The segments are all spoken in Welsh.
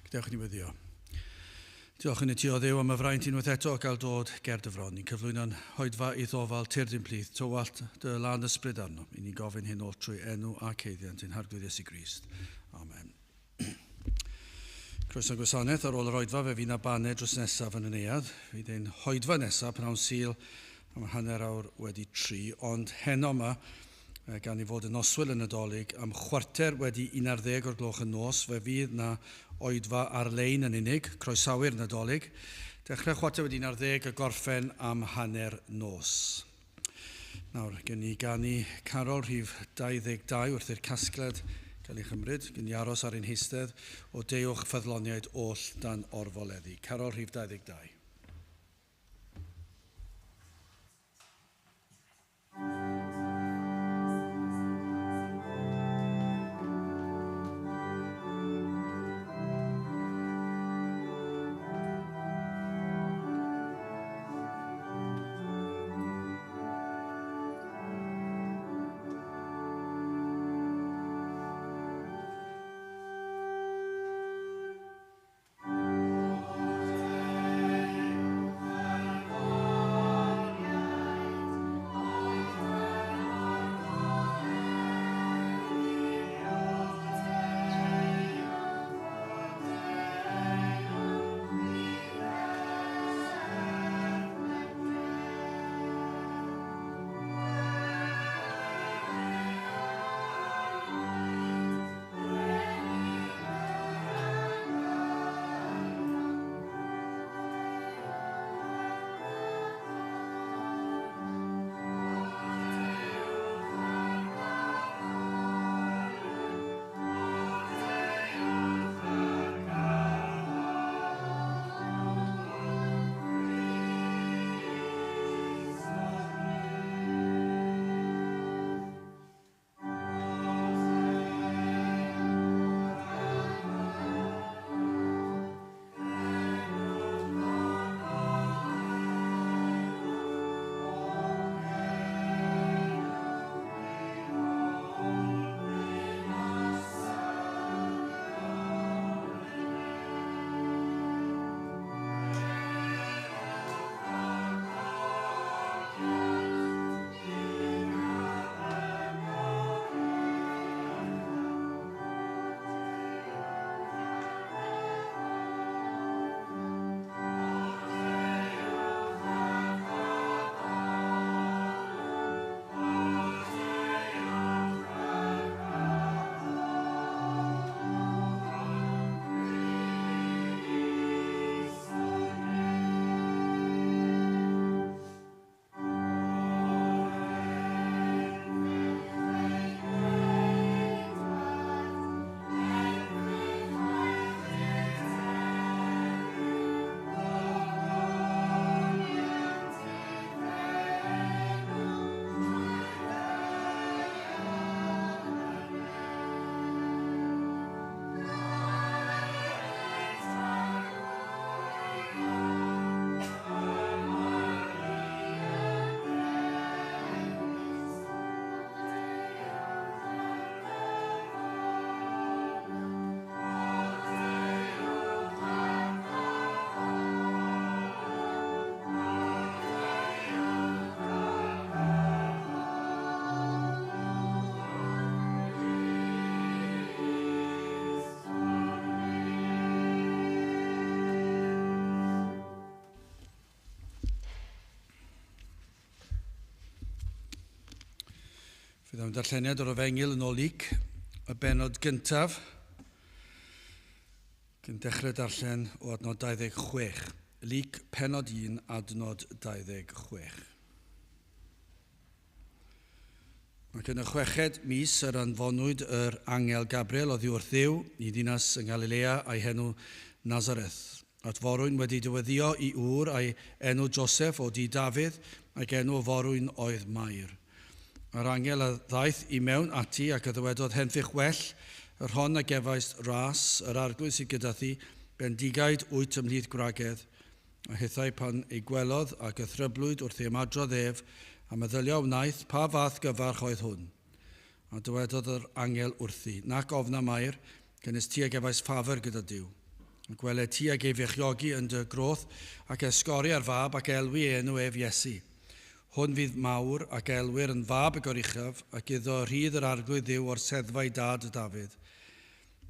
Gadewch ni weddio. Diolch yn y ti o ddew am y fraint unwaith eto gael dod ger dyfron. Ni'n cyflwyno'n hoedfa i ddofal tyrddyn plith, tywallt dy lan ysbryd arno. I ni gofyn hyn oll trwy enw a ceiddiant yn harglwydd Iesu Grist. Amen. Croeso gwasanaeth ar ôl yr hoedfa fe fydd na baned dros nesaf yn y neuad. Fydd ein hoedfa nesaf pnawn Sul am hanner awr wedi 3, ond heno yma gan i fod yn noswyl yn Nadolig am chwarter wedi 11 o'r gloch yn nos, fe fydd na oedfa ar-lein yn unig, croesawu'r Nadolig. Dechrau chwarter wedi 11 a gorffen am hanner nos. Nawr, gen i ganu Carol rhif 22 wrth i'r casgliad cael ei chymryd, gen i aros ar ein heistedd o dewch ffyddloniaid oll dan orfoleddu. Carol rhif 22. Fydd am darlleniad o'r Efengil yn ôl Luc, y benod gyntaf, cyn dechrau darllen o adnod 26. Luc, penod 1, adnod 26. Ac yn y 6 mis yr anfonwyd yr angel Gabriel oddi wrth Dduw i ddinas yng Nghalilea a'i henw Nazareth. At forwyn wedi diweddio i Ŵr a'i enw Joseph o di Dafydd ac enw forwyn oedd Mair. Yr angel a ddaeth i mewn ati ac a ddywedodd henffych well, yr hon a gefais ras, yr arglwydd sydd gyda thi, bendigaid 8 ymhlith gwragedd, a hithau pan ei gwelodd ac y thryblwyd wrth ei ymadrodd ef, a meddyliaw wnaeth pa fath gyfarch oedd hwn. A dywedodd yr angel wrthi, nac ofna Mair, gynnes ti a gefais ffafr gyda Duw. Gwele ti ag ei fechiogi yn dy groth ac esgori ar fab ac elwi enw ef Iesu. Hwn fydd mawr ac elwyr yn fab y goruchaf ac iddo rhydd yr arglwydd ddiw o'r seddfau dad y Dafydd.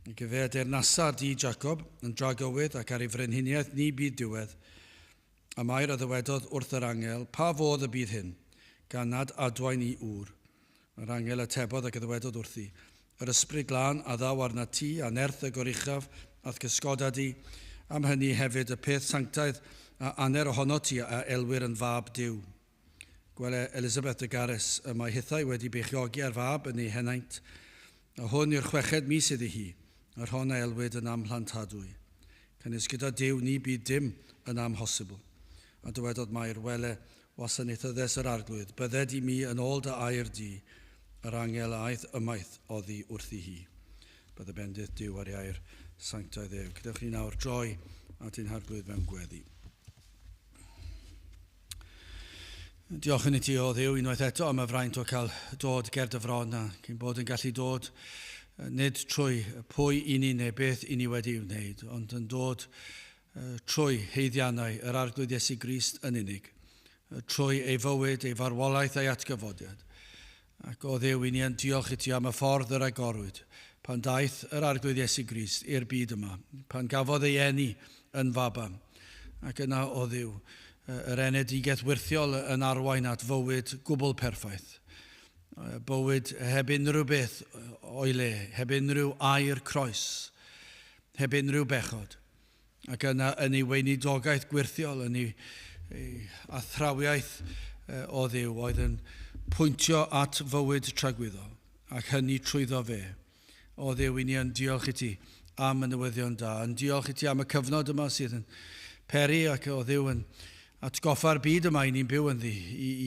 Ac efe adeir nasa'r di Jacob yn dragywydd ac ar ei frenhiniaeth ni byd diwedd. A mae'r addywedodd wrth yr angel, pa fodd y bydd hyn, gan nad adwain i ŵr. Yr angel atebodd ac addywedodd wrthi. Yr ysbryd glân a ddaw arna ti a nerth y goruchaf ath gysgoda di, am hynny hefyd y peth sanctaidd a aner ohono ti a elwyr yn fab diw. Gwele Elizabeth y Gares y mae hithau wedi beichiogi ar fab yn ei henaint, a hwn yw'r 6 mis iddi hi, ar hon a elwyd yn amhlantadwy. Cynnes gyda Duw ni byd dim yn amhosibl. A dywedodd mae'r wele wasanaethyddes yr arglwydd, bydded i mi yn ôl dy air di, yr angel aeth ymaith oddi wrthi hi. Bydde bendith Duw ar ei air sanctaidd Dduw. Cydewch chi nawr droi at ein harglwydd mewn gweddi. Diolch yn i ti o Dduw unwaith eto am y fraint o cael dod ger dy fron a cyn bod yn gallu dod nid trwy pwy i ni neu beth i ni wedi wneud, ond yn dod trwy heiddiannau yr arglwydd Iesu Grist yn unig, trwy ei fywyd, ei farwolaeth a'i atgyfodiad. Ac o Dduw i ni yn diolch i ti am y ffordd yr agorwyd, pan daeth yr arglwydd Iesu Grist i'r byd yma, pan gafodd ei eni yn fabam. Ac yna o Dduw, yr enedigeth wirthiol yn arwain at fywyd gwbl perffaith. Bywyd heb unrhyw beth o'i le, heb unrhyw air croes, heb unrhyw bechod. Ac yna yn ei weinidogaeth gwirthiol, yn ei athrawiaeth o Dduw, oedd yn pwyntio at fywyd tragwyddol, ac hynny trwyddo fe. O Dduw, i ni yn diolch i ti am y newyddion da, yn diolch i ti am y cyfnod yma sydd yn peri, ac o Dduw yn atgoffa'r byd yma i ni'n byw yn ddi,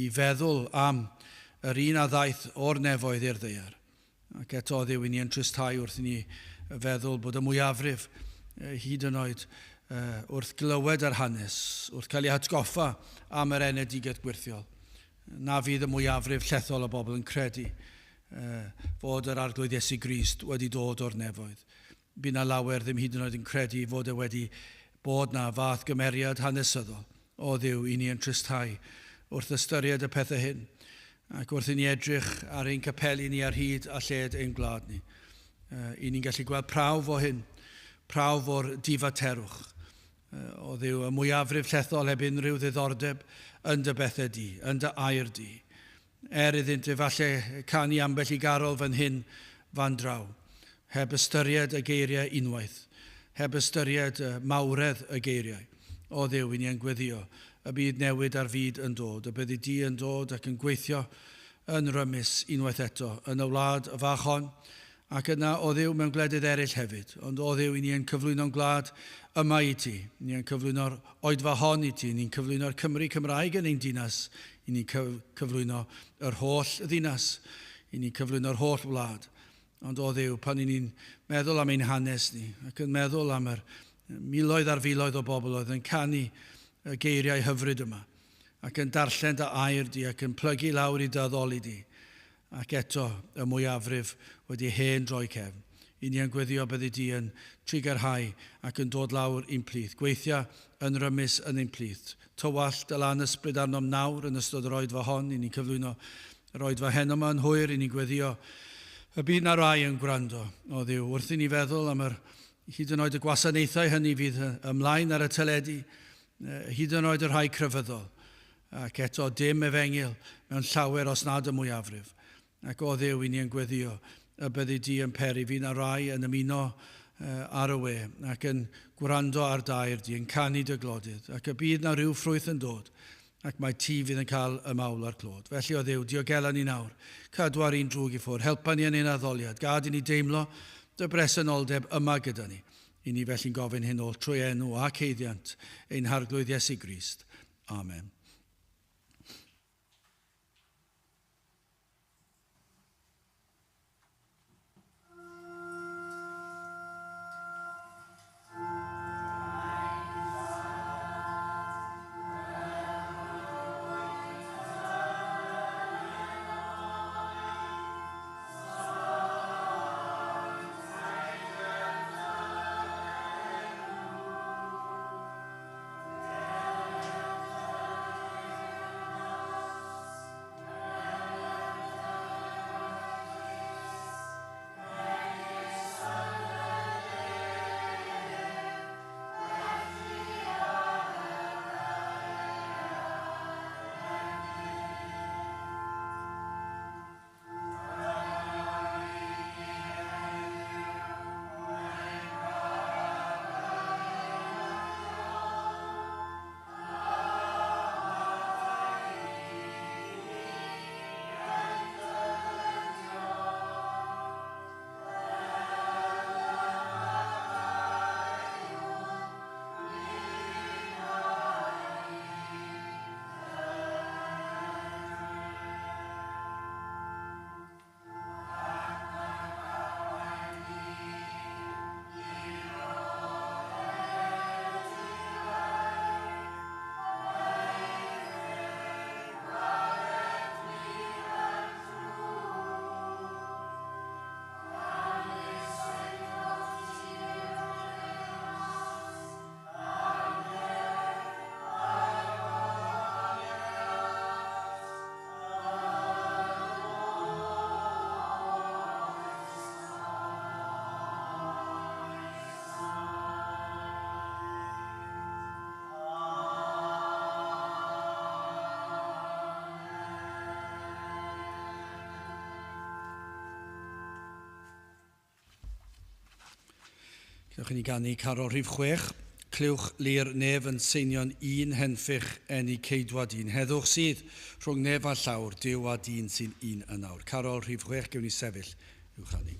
i feddwl am yr un a ddaeth o'r nefoedd i'r ddeiar. Ac eto o Dduw, i ni yn tristau wrth i ni feddwl bod y mwyafrif hyd yn oed wrth glywed yr hanes, wrth cael ei atgoffa am yr enedigeth gwirthiol. Na fydd y mwyafrif llethol o bobl yn credu fod yr arglwydd Iesu Grist wedi dod o'r nefoedd. Bydd na lawer ddim hyd yn oed yn credu fod e wedi bod na fath gymeriad hanesyddol. O Dduw, i ni yn tristau wrth ystyried y pethau hyn, ac wrth i ni edrych ar ein capeli ni ar hyd a lled ein gwlad ni. I ni'n gallu gweld prawf o hyn, prawf o'r difaterwch. O Dduw, y mwyafrif llethol heb unrhyw ddiddordeb yn dy bethau di, yn dy air di. Iddynt efallai canu ambell i garol fan hyn fan draw, heb ystyried y geiriau unwaith, heb ystyried mawredd y geiriau. O Dduw, i ni yn gweddio, y byd newid ar fyd yn dod, y byddi di yn dod ac yn gweithio yn rymus unwaith eto, yn y wlad y fach hon, ac yna o Dduw mewn gwledydd eraill hefyd. Ond o Dduw, i ni yn cyflwyno'n gwlad yma i ti, i ni yn cyflwyno'r oedfa hon i ti, i ni'n cyflwyno'r Cymru Cymraeg yn ein dinas, i ni'n cyflwyno yr holl ddinas, i ni'n cyflwyno'r holl wlad. Ond o Dduw, pan i ni'n meddwl am ein hanes ni, ac yn meddwl am yr miloedd ar filoedd o bobl oedd yn canu y geiriau hyfryd yma, ac yn darllen dy air di, ac yn plygu lawr i dy addoli di, ac eto y mwyafrif wedi hen droi cefn. I ni yn gweddio byddi di yn trigarhau ac yn dod lawr i'n plith, gweithio yn rymus yn ein plith. Tywallt y lan ysbryd arnom nawr yn ystod yr oedfa hon, i ni'n cyflwyno yr oedfa hen yma yn hwyr, i ni'n gweddio y bydd na rai yn gwrando. O Dduw, wrth i ni feddwl am yr hyd yn oed y gwasanaethau hynny fydd ymlaen ar y teledu, hyd yn oed y rhai crefyddol, ac eto dim efengil mewn llawer os nad y mwyafrif. Ac o Dduw, i ni yn gweddio y byddi di yn peri, fydd na rai yn ymuno ar y we, ac yn gwrando ar dair di, yn canu dy glodydd, ac y bydd na rhyw ffrwyth yn dod, ac mae ti fydd yn cael y mawl a'r clod. Felly o Dduw, diogela ni nawr, cadw ar un drwg i ffwrdd, helpa ni yn ein addoliad, gad i ni deimlo dy bresenoldeb yma gyda ni. I ni felly'n gofyn hyn oll trwy enw ac heiddiant ein harglwydd Iesu Grist. Amen. Gallwch ni ganu Carol rhif 6. Clywch lir nef yn seinio'n un henffych enni ceidwad un. Heddwch sydd rhwng nef a llawr, Duw a dyn sy'n un yn awr. Carol rhif 6, gewn ni sefyll i'w chanu.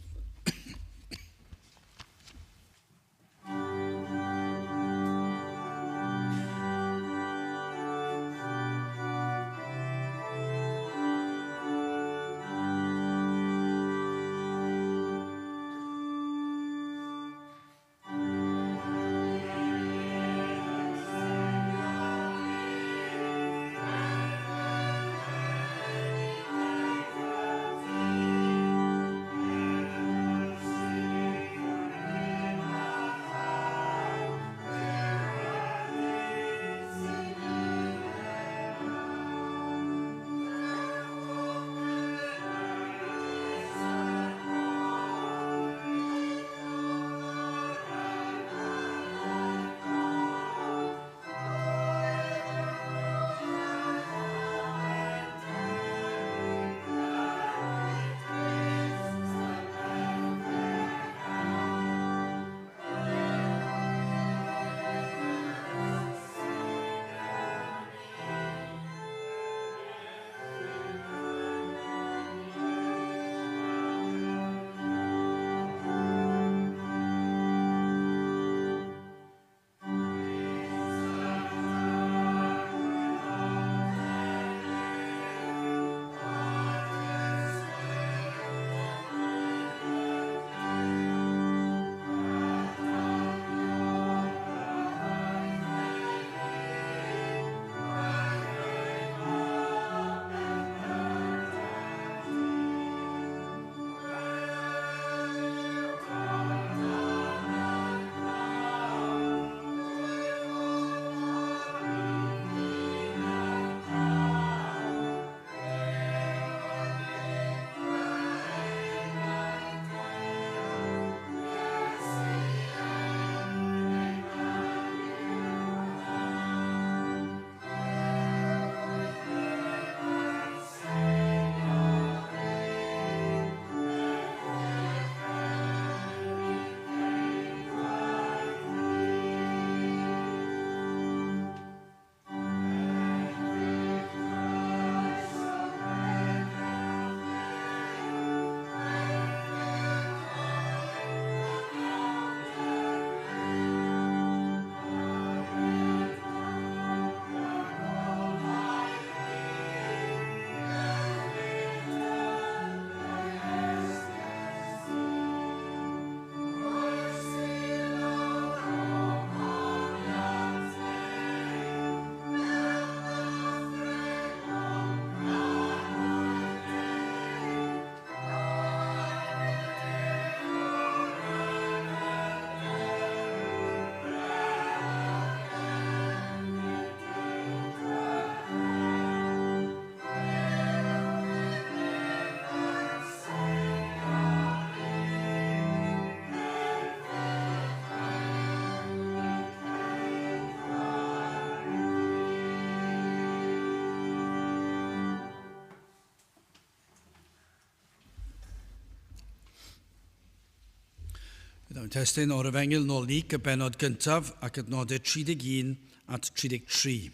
Byddai'n testyn o'r Efengyl nôl Lyc y benod gyntaf ac adnodau 31 at 33.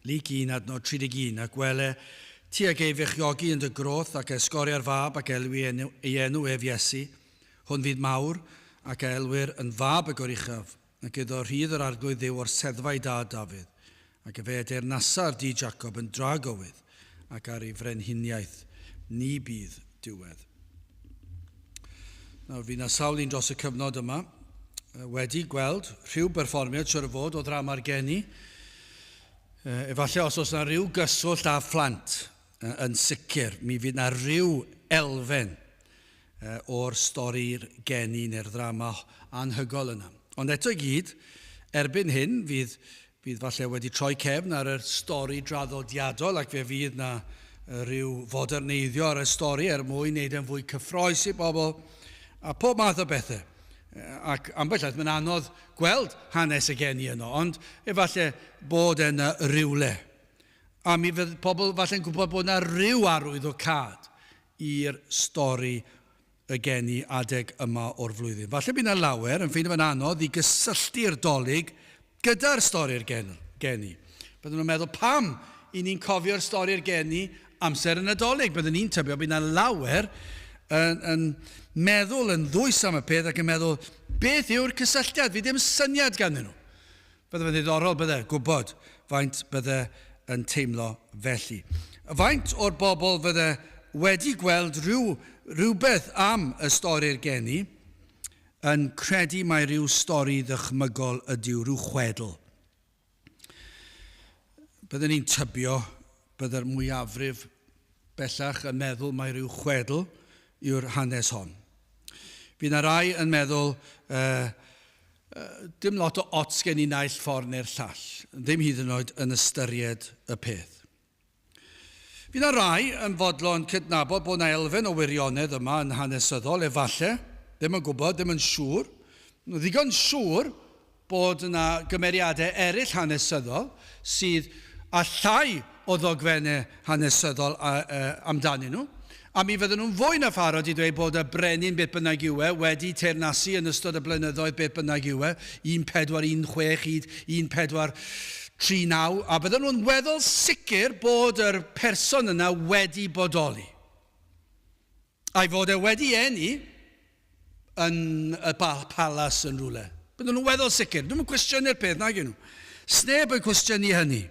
Lyc 1 adnod 31 ac wele tuag ei fechiogi yn dy groth ac esgoria'r fab ac elwi ei enw ef Iesu, Hwn Fydd Mawr ac elwyr yn fab y goruchaf ac iddo rhydd yr arglwydd ddiw o'r seddfau da Dafydd ac y fe ede'r nasa'r di Jacob yn dragowydd ac ar ei frenhiniaeth ni bydd diwedd. Nawr, fi na sawl un dros y cyfnod yma wedi gweld rhyw berfformiad siwr o fod o drama'r geni. Efallai os oes yna rhyw gyswllt a phlant yn sicr, mi fydd yna rhyw elfen o'r stori'r geni neu'r ddrama anhygol yna. Ond eto i gyd, erbyn hyn, fydd falle wedi troi cefn ar y stori draddodiadol ac fe fydd yna rhyw foderneiddio ar y stori mwyn wneud yn fwy cyffroes i bobl a pob math o bethau. Ac ambell waith mae'n anodd gweld hanes y geni yno, ond efallai bod yna rywle. A mi fydd pobl falle'n gwybod bod yna ryw arwydd o cad i'r stori y geni adeg yma o'r flwyddyn. Falle bydd yna lawer yn ffeindio fe'n anodd I gysylltu'r dolyg gyda'r stori'r geni. Byddwn nhw'n meddwl pam I ni'n cofio'r stori'r geni amser yn y dolyg. Byddwn ni'n tybio bydd yna lawer yn meddwl yn ddwys am y peth ac yn meddwl beth yw'r cysylltiad. Fi ddim syniad ganddyn nhw. Bydde fe'n ddiddorol bydde, gwybod faint bydde yn teimlo felly. Faint o'r bobl fydde wedi gweld rhywbeth am y stori'r geni yn credu mai rhyw stori ddychmygol ydyw, rhyw chwedl. Byddwn ni'n tybio bydde'r mwyafrif bellach yn meddwl mai rhyw chwedl yw'r hanes hon. Fydd yna rai yn meddwl dim lot o ots gen I naill ffordd neu'r llall, ddim hyd yn oed yn ystyried y peth. Fydd yna rai yn fodlon cydnabod bod yna elfen o wirionedd yma yn hanesyddol, efallai, ddim yn gwybod, ddim yn siŵr. Ddigon siŵr bod yna gymeriadau eraill hanesyddol sydd a llai o ddogfennau hanesyddol amdanyn nhw. A mi fydden nhw'n fwy na pharod I dweud bod y brenin beth bynnag yw wedi teyrnasu yn ystod y blynyddoedd beth bynnag yw 1416 hyd 1439 a bydden nhw'n weddol sicr bod yr person yna wedi bodoli. A'i fod wedi eni yn y palas yn rhywle. Bydden nhw'n weddol sicr. Dwi'n cwestiynnu'r peth nag yw nhw. Sneb yn cwestiynu hynny.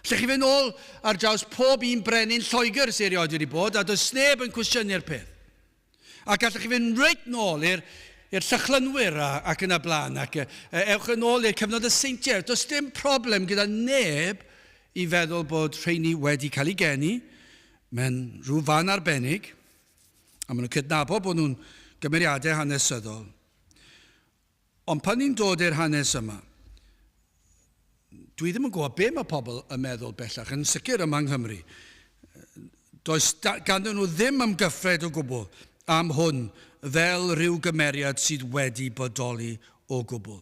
Lle chi fynd ôl ar draws pob un brenin Lloegr sy'n erioed wedi bod, a does neb yn cwestiynu'r peth. Ac allwch chi fynd reit nôl i'r llychlynwyr ac yn y blaen, ac ewch yn ôl i'r cyfnod y seintiau. Does dim problem gyda neb I feddwl bod rheini wedi cael ei geni mewn rhyw fan arbennig, a maen nhw'n cydnabod bod nhw'n gymeriadau hanesyddol. Ond pan ni'n dod i'r hanes yma, dwi ddim yn gwybod be mae pobl yn meddwl bellach, yn sicr yma yng Nghymru. Does ganddyn nhw ddim ymgyffred o gwbl am hwn fel rhyw gymeriad sydd wedi bodoli o gwbl.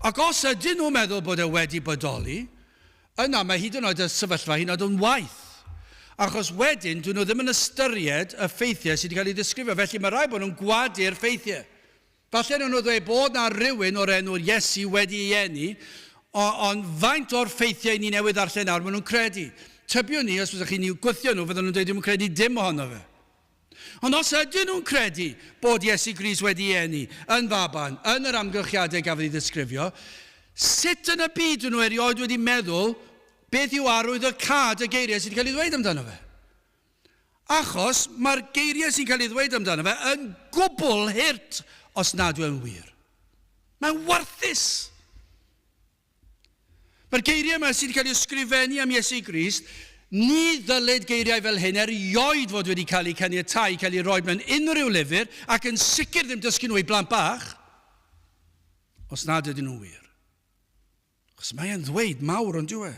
Ac os ydyn nhw'n meddwl bod wedi bodoli, yna mae hyd yn oed y sefyllfa hyd yn oed yn waith. Achos wedyn, dyn nhw ddim yn ystyried y ffeithiau sydd wedi cael ei ddisgrifio. Felly mae rai bod nhw'n gwadu'r ffeithiau. Falle nhw'n dweud bod na rhywun o'r enw'r Iesu wedi ei eni, ond faint o'r ffeithiau ni newydd darllen nawr, maen nhw'n credu. Tybio ni, os fyddwch chi'n i'w gwythio nhw, fydden nhw'n dweud ddim yn credu dim ohono fe. Ond os ydyn nhw'n credu bod Iesu Grist wedi eni yn faban, yn yr amgylchiadau gafodd ei ddisgrifio, sut yn y byd nhw erioed wedi meddwl beth yw arwydd y cad y geiriau sydd wedi cael ei ddweud amdano fe? Achos mae'r geiriau sydd wedi cael ei ddweud amdano fe yn gwbl hirt os nad yw'n wir. Mae'n warthus. Mae'r geiriau yma sydd wedi cael ei ysgrifennu am Iesu Grist, ni ddylid geiriau fel hyn erioed fod wedi cael ei caniatáu, cael ei roi mewn unrhyw lyfr, ac yn sicr ddim dysgu nhw I blant bach, os nad ydyn nhw wir. Chos mae'n ddweud mawr ond yw e.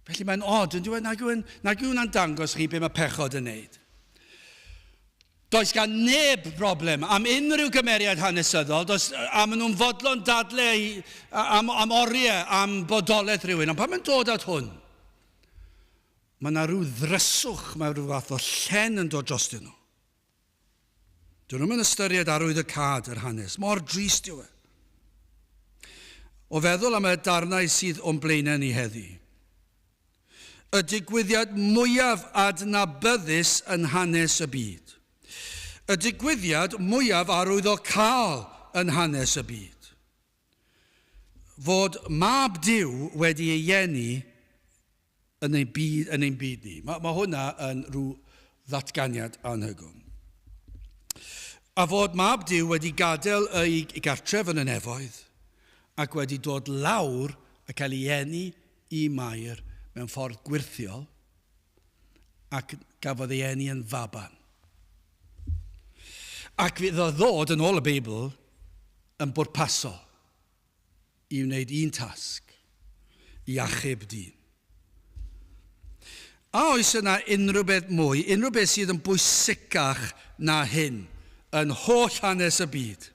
Felly mae'n od ond yw e, nag yw hwnna'n dangos chi be mae pechod yn neud. Does gan neb broblem am unrhyw gymeriad hanesyddol, a maen nhw'n fodlon dadlau am oriau, am bodolaeth rhywun. Ond pan mae'n dod at hwn, mae yna rhyw ddryswch, mae rhyw fath o llen yn dod drostyn nhw. Dyn nhw'n ystyried arwydd y cad yr hanes. Mor drist yw e. O feddwl am y darnau sydd o'n blaenau ni heddi. Y digwyddiad mwyaf adnabyddus yn hanes y byd. Y digwyddiad mwyaf arwyddocaol yn hanes y byd. Fod mab Duw wedi ei eni yn ein byd ni. Mae hwnna yn rhyw ddatganiad anhygoel. A fod mab Duw wedi gadael ei gartref yn y nefoedd ac wedi dod lawr a cael ei eni I Mair mewn ffordd gwirthiol ac gafodd ei eni yn faban. Ac fydd o ddod yn ôl y Beibl yn bwrpasol I wneud un tasg, I achub dyn. A oes yna unrhyw beth mwy, unrhyw beth sydd yn bwysicach na hyn, yn holl hanes y byd,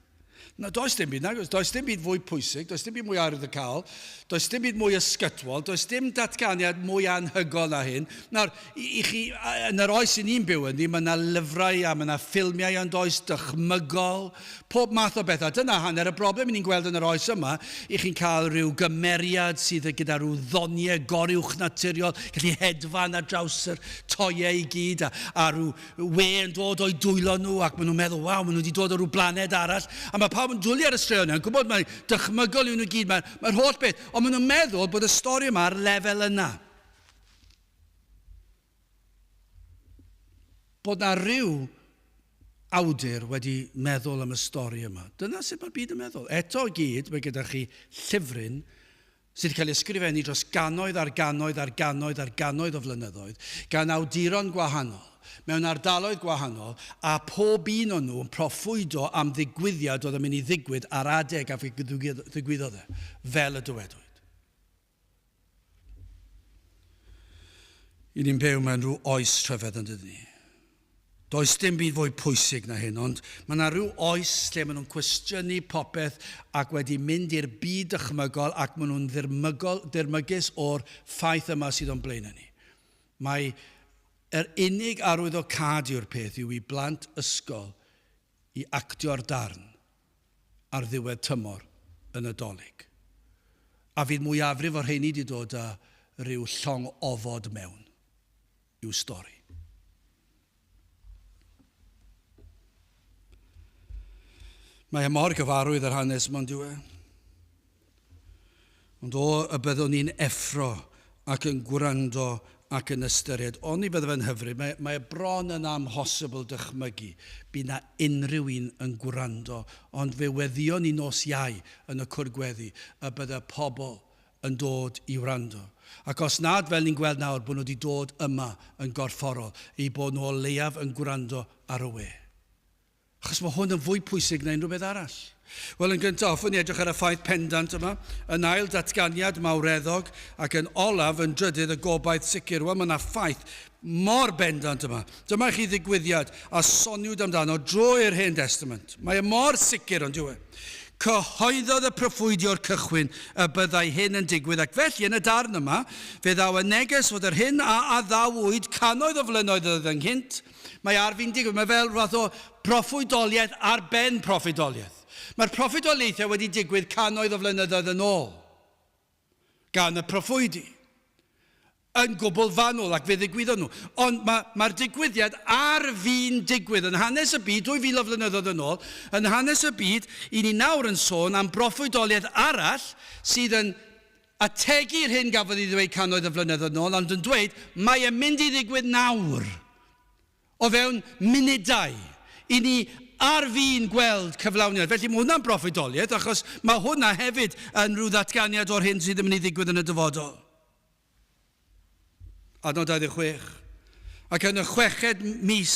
Na, does dim byd nagos. Does dim byd fwy pwysig, does dim byd mwy arwyddocaol, does dim byd mwy ysgytwol, does dim datganiad mwy anhygol na hyn. Nawr, i chi, yn yr oes i ni'n byw yn ni, mae yna lyfrau a mae yna ffilmiau yn does dychmygol, pob math o bethau. Dyna hanner y broblem ni'n gweld yn yr oes yma, i chi'n cael rhyw gymeriad sydd gyda rhyw ddoniau goriwch naturiol, gallu hedfan ar draws yr toiau i gyd, a rhyw we yn dod o'i dwylo nhw, ac maen nhw'n meddwl, waw, maen nhw wedi dod o rhyw blaned arall, a mae pawb yn dwlu ar y straeon yn gwybod mae dychmygol yw nhw gyd, mae'r holl beth, ond maen nhw'n meddwl bod y stori yma ar lefel yna. Bod na ryw awdur wedi meddwl am y stori yma. Dyna sut mae'r byd yn meddwl. Eto i gyd, mae gyda chi llyfryn sydd wedi cael ei ysgrifennu dros gannoedd ar gannoedd ar gannoedd ar gannoedd o flynyddoedd, gan awduron gwahanol, mewn ardaloedd gwahanol, a pob un o'n nhw yn proffwydo am ddigwyddiad oedd yn mynd i ddigwydd ar adeg a ddigwyddodd e, fel y diweddwyd. I ni'n byw mewn rhyw oes tryfedd yn dydyn ni. Does dim byd fwy pwysig na hyn, ond mae yna rhyw oes lle maen nhw'n cwestiynu popeth ac wedi mynd i'r byd dychmygol ac maen nhw'n ddirmygus o'r ffaith yma sydd o'n blaen ni. Mae yr unig arwyddocad yw'r peth yw i blant ysgol i actio'r darn ar ddiwedd tymor yn y dolig. A fydd mwyafrif o'r rheini wedi dod â rhyw llong ofod mewn i'w stori. Mae e mor gyfarwydd yr hanes ma'n diwe. Ond o y byddwn ni'n effro ac yn gwrando ac yn ystyried. Ond ni byddai fe'n hyfryd, mae e bron yn amhosibl dychmygu. Bydd na unrhyw un yn gwrando, ond fe weddion ni nos iau yn y cwrgweddi y byddai pobl yn dod i wrando. Ac os nad fel ni'n gweld nawr bod nhw wedi dod yma yn gorfforol i bod nhw o leiaf yn gwrando ar y we. Achos mae hwn yn fwy pwysig na unrhyw beth arall. Wel, yn gyntaf, hoffwn ni edrych ar y ffaith pendant yma, yn ail datganiad mawreddog ac yn olaf yn drydydd y gobaith sicr. Wel, mae yna ffaith mor bendant yma. Dyma chi ddigwyddiad a soniwyd amdano drwy'r Hen Testament. Mae e mor sicr ond diwe. Cyhoeddodd y proffwydio'r cychwyn y byddai hyn yn digwydd, ac felly yn y darn yma, fe ddaw y neges fod yr hyn a ddawwyd cannoedd o flynnoedd oedd ynghynt. Mae ar fi'n digwydd, mae fel fath o proffwydoliaeth ar ben proffwydoliaeth. Mae'r proffwydoliaethau wedi digwydd cannoedd o flynyddoedd yn ôl, gan y proffwydi, yn gwbl fanwl ac fe ddigwyddodd nhw. Ond mae'r digwyddiad ar fi'n digwydd yn hanes y byd 2000 o flynyddoedd yn ôl, yn hanes y byd, i ni nawr yn sôn am proffwydoliaeth arall sydd yn ategu'r hyn gafodd i ddweud cannoedd o flynyddoedd yn ôl, ond yn dweud mae e'n mynd i ddigwydd nawr, o fewn munudau, i ni ar fi'n gweld cyflawniad. Felly mae hwnna'n proffwydoliaeth, achos mae hwnna hefyd yn rhyw ddatganiad o'r hyn sydd yn mynd i ddigwydd yn y dyfodol. Adnod 26. Ac yn y 6 mis,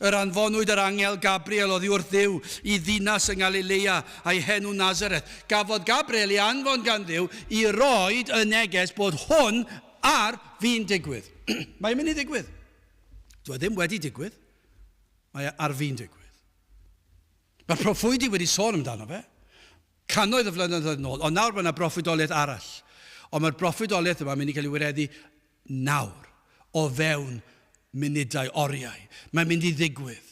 yr anfonwyd yr angel Gabriel oddi wrth Dduw i ddinas yng Galilea a'i henw Nazareth. Gafodd Gabriel i anfon gan Dduw i roed y neges bod hwn ar fi'n digwydd. Mae'n mynd i ddigwydd. Dwi ddim wedi digwydd, mae ar fi'n digwydd. Mae'r proffwydi wedi sôn amdano fe, cannoedd o flynyddoedd yn ôl, ond nawr mae yna proffwydoliaeth arall. Ond mae'r proffwydoliaeth yma mynd i cael ei wireddu nawr, o fewn munudau oriau. Mae'n mynd i ddigwydd.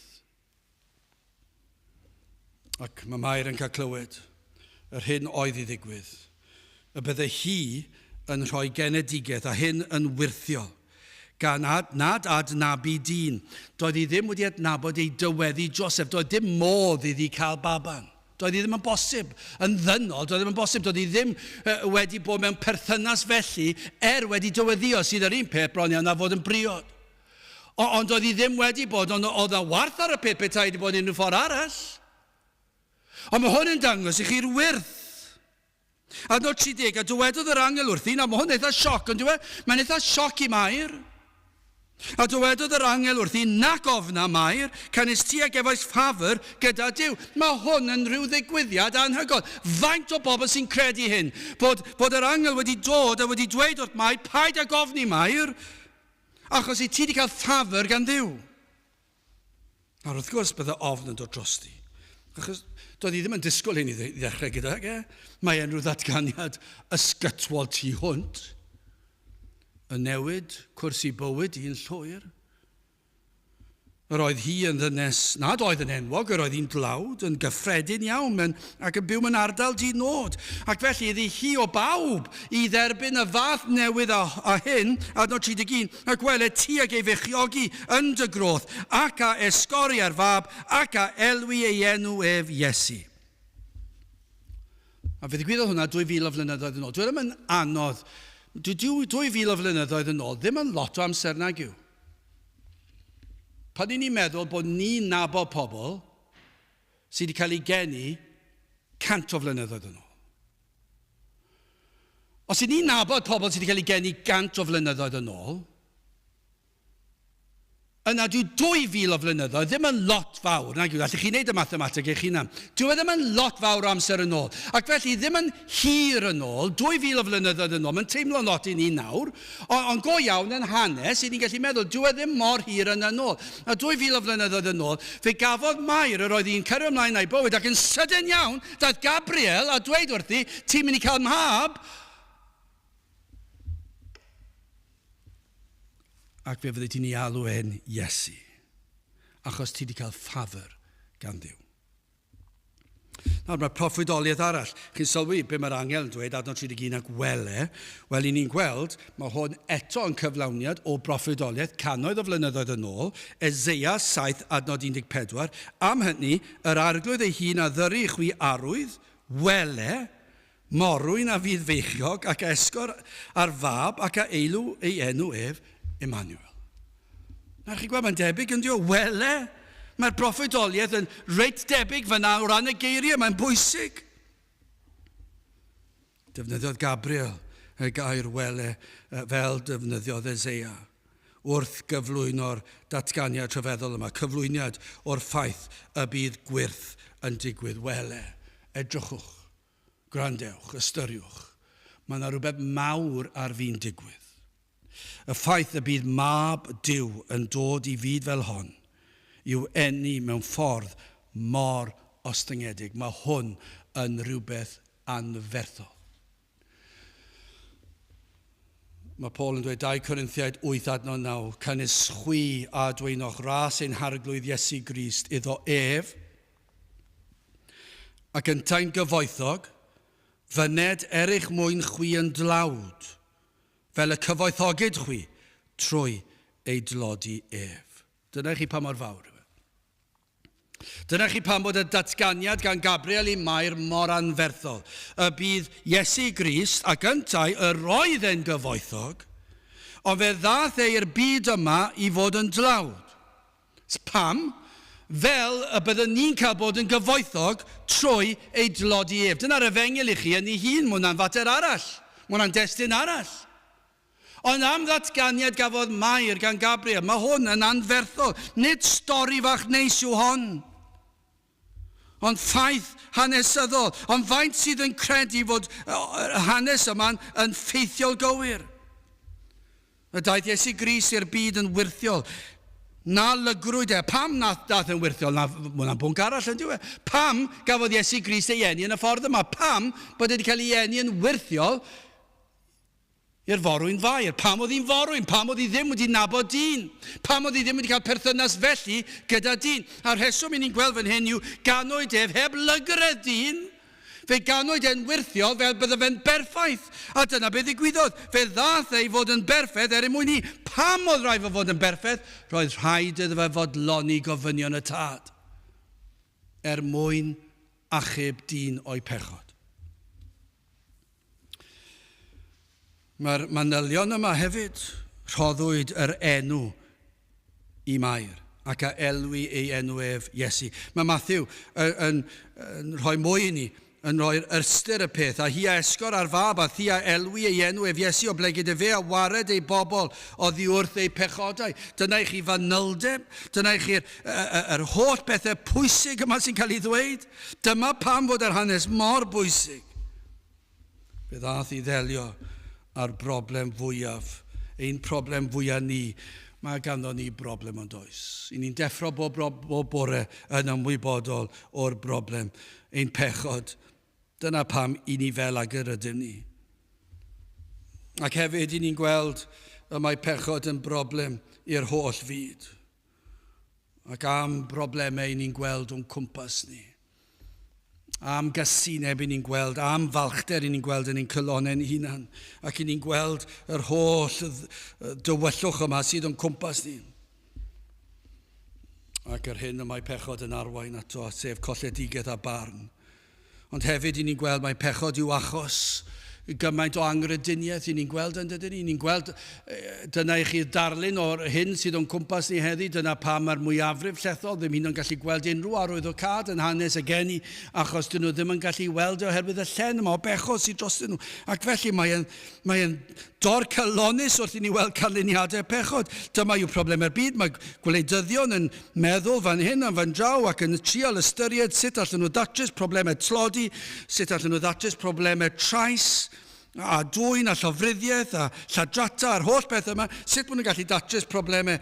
Ac mae Mair yn cael clywed yr hyn oedd i ddigwydd. Y byddai hi yn rhoi genedigaeth a hyn yn wirthiol. Gan nad adnabu dyn. Doedd hi ddim wedi adnabod ei dyweddi Joseph. Doedd dim modd iddi cael baban. Doedd hi ddim yn bosib. Yn ddynol, doedd ddim yn bosib. Doedd hi ddim wedi bod mewn perthynas felly wedi dyweddio sydd yr un peth bron iawn na fod yn briod. Ond doedd hi ddim wedi bod, ond oedd na warth ar y peth petai wedi bod unrhyw ffordd arall. Ond mae hwn yn dangos i chi'r wirth. A nod 30, a dywedodd yr angel wrthi, na mae hwn eitha sioc, ond mae'n eitha sioc i Mair. A dywedodd yr angel wrthi, nac ofna Mair, canis ti ag efoes ffafr gyda Duw. Mae hwn yn rhyw ddigwyddiad anhygol. Faint o bobl sy'n credu hyn, bod yr angel wedi dod a wedi dweud wrth Mair, paid ag ofni Mair, achos i ti wedi cael ffafr gan Dduw. A wrth gwrs bydde ofn yn dod drosti. Achos doedd hi ddim yn disgwyl hyn i ddechrau gyda. Mae enw ddatganiad ysgytwol tu hwnt. Y newid, cwrs i bywyd i'n llwyr. Yr oedd hi yn ddynes, nad oedd yn enwog, yr oedd hi'n dlawd, yn gyffredin iawn ac yn byw mewn ardal di-nod. Ac felly iddi hi o bawb i dderbyn y fath newydd a hyn, adnod 31, a gwele ti ag ei fechiogi yn dy groth, ac a esgori ar fab, ac a elwi ei enw ef Iesu. A fe ddigwyddodd hwnna 2000 o flynyddoedd yn ôl. Dwi ddim yn anodd, 2000 o flynyddoedd yn ôl, ddim yn lot o amser nag yw. Pan ni'n meddwl bod ni'n nabod pobl sydd wedi cael ei geni 100 o flynyddoedd yn ôl. Os ni'n nabod pobl sydd wedi cael ei geni 100 o flynyddoedd yn ôl, yna dyw 2000 o flynyddoedd ddim yn lot fawr. Nag yw, allwch chi wneud y mathemateg eich hunan. Dyw e ddim yn lot fawr o amser yn ôl. Ac felly ddim yn hir yn ôl, 2000 o flynyddoedd yn ôl. Mae'n teimlo lot i ni nawr, ond go iawn yn hanes, i ni'n gallu meddwl, dyw e ddim mor hir yn ôl. A 2000 o flynyddoedd yn ôl, fe gafodd Mair yr oedd hi'n cario ymlaen a'i bywyd, ac yn sydyn iawn, daeth Gabriel a dweud wrthi, ti'n mynd i cael mhab, ac fe fyddi ti'n ei alw e'n Iesu, achos ti wedi cael ffafr gan Dduw. Nawr, mae proffwydoliaeth arall. Chi'n sylwi be mae'r angel yn dweud, adnod 31 ag wele. Wel, i ni'n gweld, mae hwn eto yn cyflawniad o proffwydoliaeth cannoedd o flynyddoedd yn ôl, Eseia 7 adnod 14. Am hynny, yr arglwydd ei hun a ddyru chwi arwydd, wele, morwyn a fydd feichiog, ac esgor ar fab, ac a eilw ei enw ef, Emynau. Nawr chi'n gweld, mae'n debyg yn diw, wele. Mae'r proffwydoliaeth yn reit debyg fyna o ran y geiriau, mae'n bwysig. Defnyddiodd Gabriel y gair wele fel defnyddiodd Eseia wrth gyflwyno'r datganiad trefeddol yma, cyflwyniad o'r ffaith y bydd gwyrth yn digwydd. Wele, edrychwch, gwrandewch, ystyriwch. Mae yna rhywbeth mawr ar fi'n digwydd. Y ffaith y bydd mab Duw yn dod i fyd fel hon yw enni mewn ffordd mor ostyngedig. Mae hwn yn rhywbeth anferthol. Mae Paul yn dweud 2 Corinthiaid 8 adnod 9, cynnes chwi a dweinoch ras ein harglwydd Iesu Grist iddo ef, ac yn tain gyfoethog, fyned erich mwyn chwi yn dlawd, fel y cyfoethogyd chwi, trwy ei dlodi ef. Dyna chi pa mor fawr. Dyna chi pam bod y datganiad gan Gabriel i Mair mor anferthol. Y bydd Iesu Grist ac yntau yr oedd e'n gyfoethog, ond fe ddath ei'r byd yma i fod yn dlawd. Pam? Fel y byddwn ni'n cael bod yn gyfoethog trwy ei dlodi ef. Dyna'r efengil i chi yn ei hun, mae hwnna'n fater arall. Mae hwnna'n destun arall. Ond am ddatganiad gafodd Mair gan Gabriel, mae hwn yn anferthol. Nid stori fach neis yw hon, ond ffaith hanesyddol. Ond faint sydd yn credu fod hanes yma'n yn ffeithiol gywir. Y daeth Iesu Grist i'r byd yn wirthiol. Na lygrwyd e. Pam dath yn wirthiol? Mae hwnna'n bwnc arall yn diwedd. Pam gafodd Iesu Grist ei eni yn y ffordd yma? Pam bod wedi cael ei eni yn wirthiol i'r forwyn fair? Pam oedd hi'n forwyn? Pam oedd hi ddim wedi nabod dyn? Pam oedd hi ddim wedi cael perthynas felly gyda dyn? A'r rheswm i ni'n gweld fan hyn yw ganwyd ef heb lygredd dyn. Fe ganwyd e'n wirthiol fel bydde fe'n berffaith. A dyna beth ddigwyddodd. Fe ddath ei fod yn berffaith mwyn ni. Pam oedd rhaid fod yn berffaith? Roedd rhaid iddo fe fodloni gofynion y tad. Mwyn achub dyn o'i pechod. Mae'r manylion yma hefyd rhoddwyd yr enw i Mair ac a elwi ei enw ef Iesu. Mae Matthew yn rhoi mwy i ni, yn rhoi'r ystyr y peth, a hi a esgor ar fab a thi a elwi ei enw ef Iesu o blegyd y fe a wared ei bobl oddi wrth ei pechodau. Dyna i chi fanyldeb, dyna i chi'r holl bethau pwysig yma sy'n cael ei ddweud. Dyma pam fod yr hanes mor bwysig. Fe ddath i ddelio a'r broblem fwyaf, ein problem fwyaf ni, mae ganddo ni broblem ond oes. I ni'n deffro bob bore yn ymwybodol o'r broblem ein pechod. Dyna pam i ni fel ag yr ydym ni. Ac hefyd i ni'n gweld y mae pechod yn broblem i'r holl fyd. Ac am broblemau ni'n gweld o'n cwmpas ni. Am gysineb i ni'n gweld, am falchder i ni'n gweld yn ein cylonau'n hunan. Ac i ni'n gweld yr holl dywyllwch yma sydd o'n cwmpas ni. Ac yr hyn y mae pechod yn arwain ato, sef colledigaeth a barn. Ond hefyd i ni'n gweld mae pechod i'w achos gymaint o angrydiniaeth i ni'n gweld yn dydyn ni. Ni'n gweld, dyna i chi'r darlun o'r hyn sydd o'n cwmpas ni heddi, dyna pam mae'r mwyafrif llethol ddim hyd yn gallu gweld unrhyw arwyddocad yn hanes y geni, achos dyn nhw ddim yn gallu weld oherwydd y llen yma o bechod sydd drostyn nhw. Ac felly mae'n dor cylonus wrth i ni weld canlyniadau pechod. Dyma yw problemau'r byd. Mae gwleidyddion yn meddwl fan hyn am fan draw ac yn trial ystyried sut allan nhw datrys problemau tlodi, sut allan nhw datrys problemau trais, a dwyn a llofruddiaeth a lladrata a'r holl beth yma, sut maen nhw'n gallu datrys problemau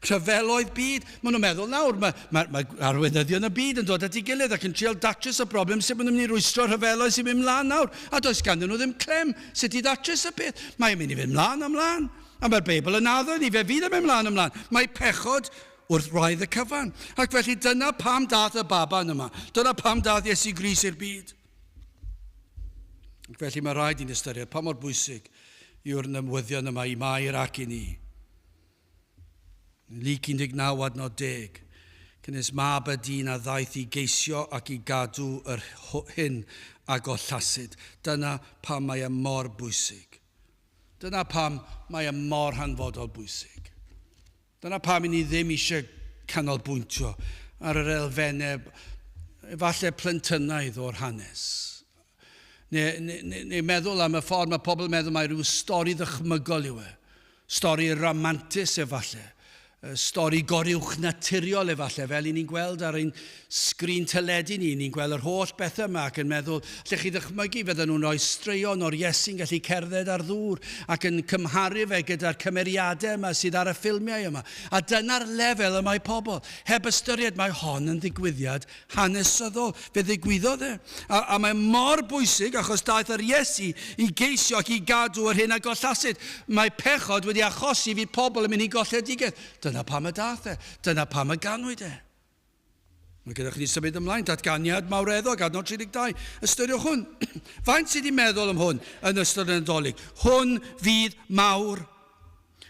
rhyfeloedd byd. Maen nhw'n meddwl nawr, mae arweinyddion y byd yn dod at ei gilydd ac yn trial datrys y broblem sut maen nhw'n mynd i rwystro rhyfeloedd sy'n mynd mlaen nawr. A does ganddyn nhw ddim clem sut i datrys y peth. Mae'n mynd i fynd mlaen. A mae'r Beibl yn addo ni, fe fydd yn mynd mlaen. Mae pechod wrth roedd y cyfan. Ac felly dyna pam dath y baban yma. Dyna pam dath Iesu Grist i'r byd. Felly mae rhaid i'n ystyried pa mor bwysig yw'r nymwyddion yma i Mair ac i ni. Lyc 19:10. Cynnes mab y dyn a ddaeth i geisio ac i gadw yr hyn a gollasid. Dyna pam mae e mor bwysig. Dyna pam mae e mor hanfodol bwysig. Dyna pam i ni ddim eisiau canolbwyntio ar yr elfennau efallai plentynnaidd o'r hanes. Neu meddwl am y ffordd mae pobl yn meddwl mae rhyw stori ddychmygol yw e. Stori romantis efallai. Stori goriwch naturiol efallai, fel i ni'n gweld ar ein sgrin teledu ni. Ni'n gweld yr holl bethau yma ac yn meddwl, lle chi ddychmygu fydden nhw'n rhoi straeon o'r Iesu'n gallu cerdded ar ddŵr ac yn cymharu fe gyda'r cymeriadau yma sydd ar y ffilmiau yma. A dyna'r lefel y mae pobl. Heb ystyried mae hon yn ddigwyddiad hanesyddol. Fe ddigwyddodd e. A mae mor bwysig achos daeth yr Iesu i geisio ac i gadw yr hyn a gollasid. Mae pechod wedi achosi fydd pobl yn mynd i golledigaeth. Dyna pam y dath e. Dyna pam y ganwyd e. Mae gyda chi symud ymlaen, datganiad mawreddog, adnod 32. Ystyriwch hwn. Faint sydd wedi meddwl am hwn yn ystod y Nadolig? Hwn fydd mawr,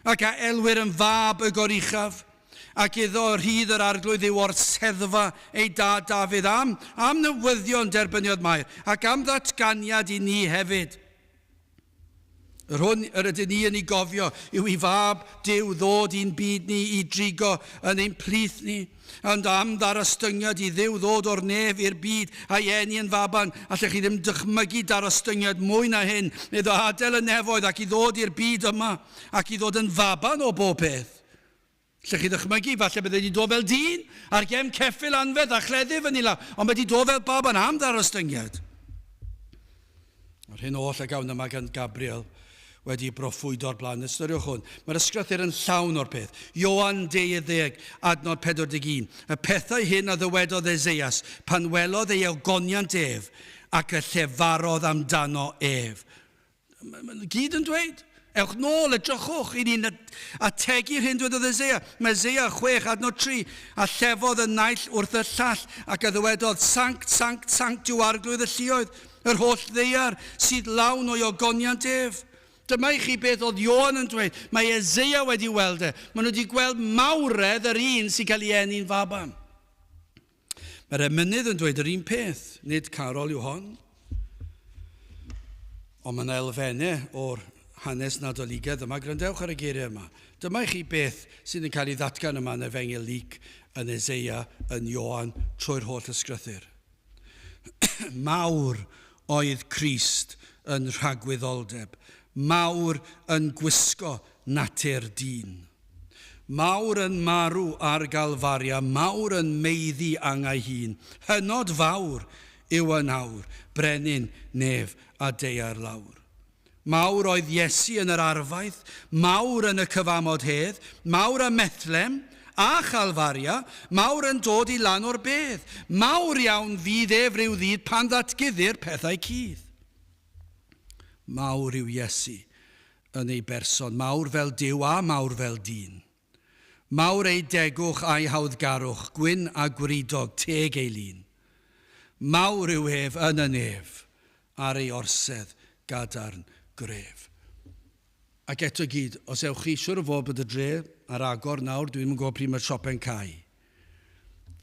ac a elwyr yn fab y gorichaf, ac iddo rhydd yr arglwydd yw o'r seddfa ei dad Dafydd am newyddion derbyniodd Mair, ac am ddatganiad i ni hefyd. Yr hwn yr ydyn ni yn ei gofio yw i fab Duw ddod i'n byd ni i drigo yn ein plith ni. Ond am darostyngiad i Dduw ddod o'r nef i'r byd a'i eni yn faban, allech chi ddim dychmygu darostyngiad mwy na hyn, iddo adael y nefoedd ac i ddod i'r byd yma ac i ddod yn faban o bob peth. Allech chi ddychmygu, falle bydde wedi dod fel dyn ar gem ceffyl anfedd a chleddu fyny law, ond bydde wedi dod fel baban am darostyngiad. Yr hyn oll a gawn yma gan Gabriel wedi broffwydo'r blaen. Ystyriwch hwn. Mae'r ysgrythur yn llawn o'r peth. Ioan 10, adnod 41. Y pethau hyn a ddywedodd Eseias pan welodd ei ogoniant ef ac y llefarodd amdano ef. Mae'n gyd yn dweud. Ewch nôl, edrychwch i ni'n ategu'r hyn dwedodd Eseia. Mae Eseia 6, adnod 3. A llefodd y naill wrth y llall ac y ddywedodd sanct, sanct, sanct yw arglwydd y lluoedd. Yr holl ddeiar sydd lawn o'i ogoniant ef. Dyma i chi beth oedd Ioan yn dweud. Mae Eseia wedi weld e. Maen nhw wedi gweld mawredd yr un sy'n cael ei eni'n faban. Mae'r emynydd yn dweud yr un peth. Nid Carol yw hon. Ond mae'n elfennau o'r hanes nadoligedd yma. Grandewch ar y geiriau yma. Dyma i chi beth sydd yn cael ei ddatgan yma yn Efengil Lyc, yn Eseia, yn Ioan, trwy'r holl ysgrythur. Mawr oedd Crist yn rhagwyddoldeb. Mawr yn gwisgo natur dyn. Mawr yn marw ar Galfaria, mawr yn meiddi angau hun. Hynod fawr yw y nawr, brenin, nef a deiar lawr. Mawr oedd Iesu yn yr arfaeth, mawr yn y cyfamod hedd, mawr y methlem a chalfaria, mawr yn dod i lan o'r bedd. Mawr iawn fydd ef ryw ddydd pan ddatgyddir pethau cudd. Mawr yw Iesu yn ei berson, mawr fel Duw a mawr fel dyn. Mawr ei degwch a'i hawddgarwch, gwyn a gwridog, teg ei lun. Mawr yw ef yn y nef, ar ei orsedd gadarn gref. Ac eto gyd, os ewch chi siwr o fod bod y dre ar agor nawr, dwi'n yn gwybod pryd mae'r siopen cau.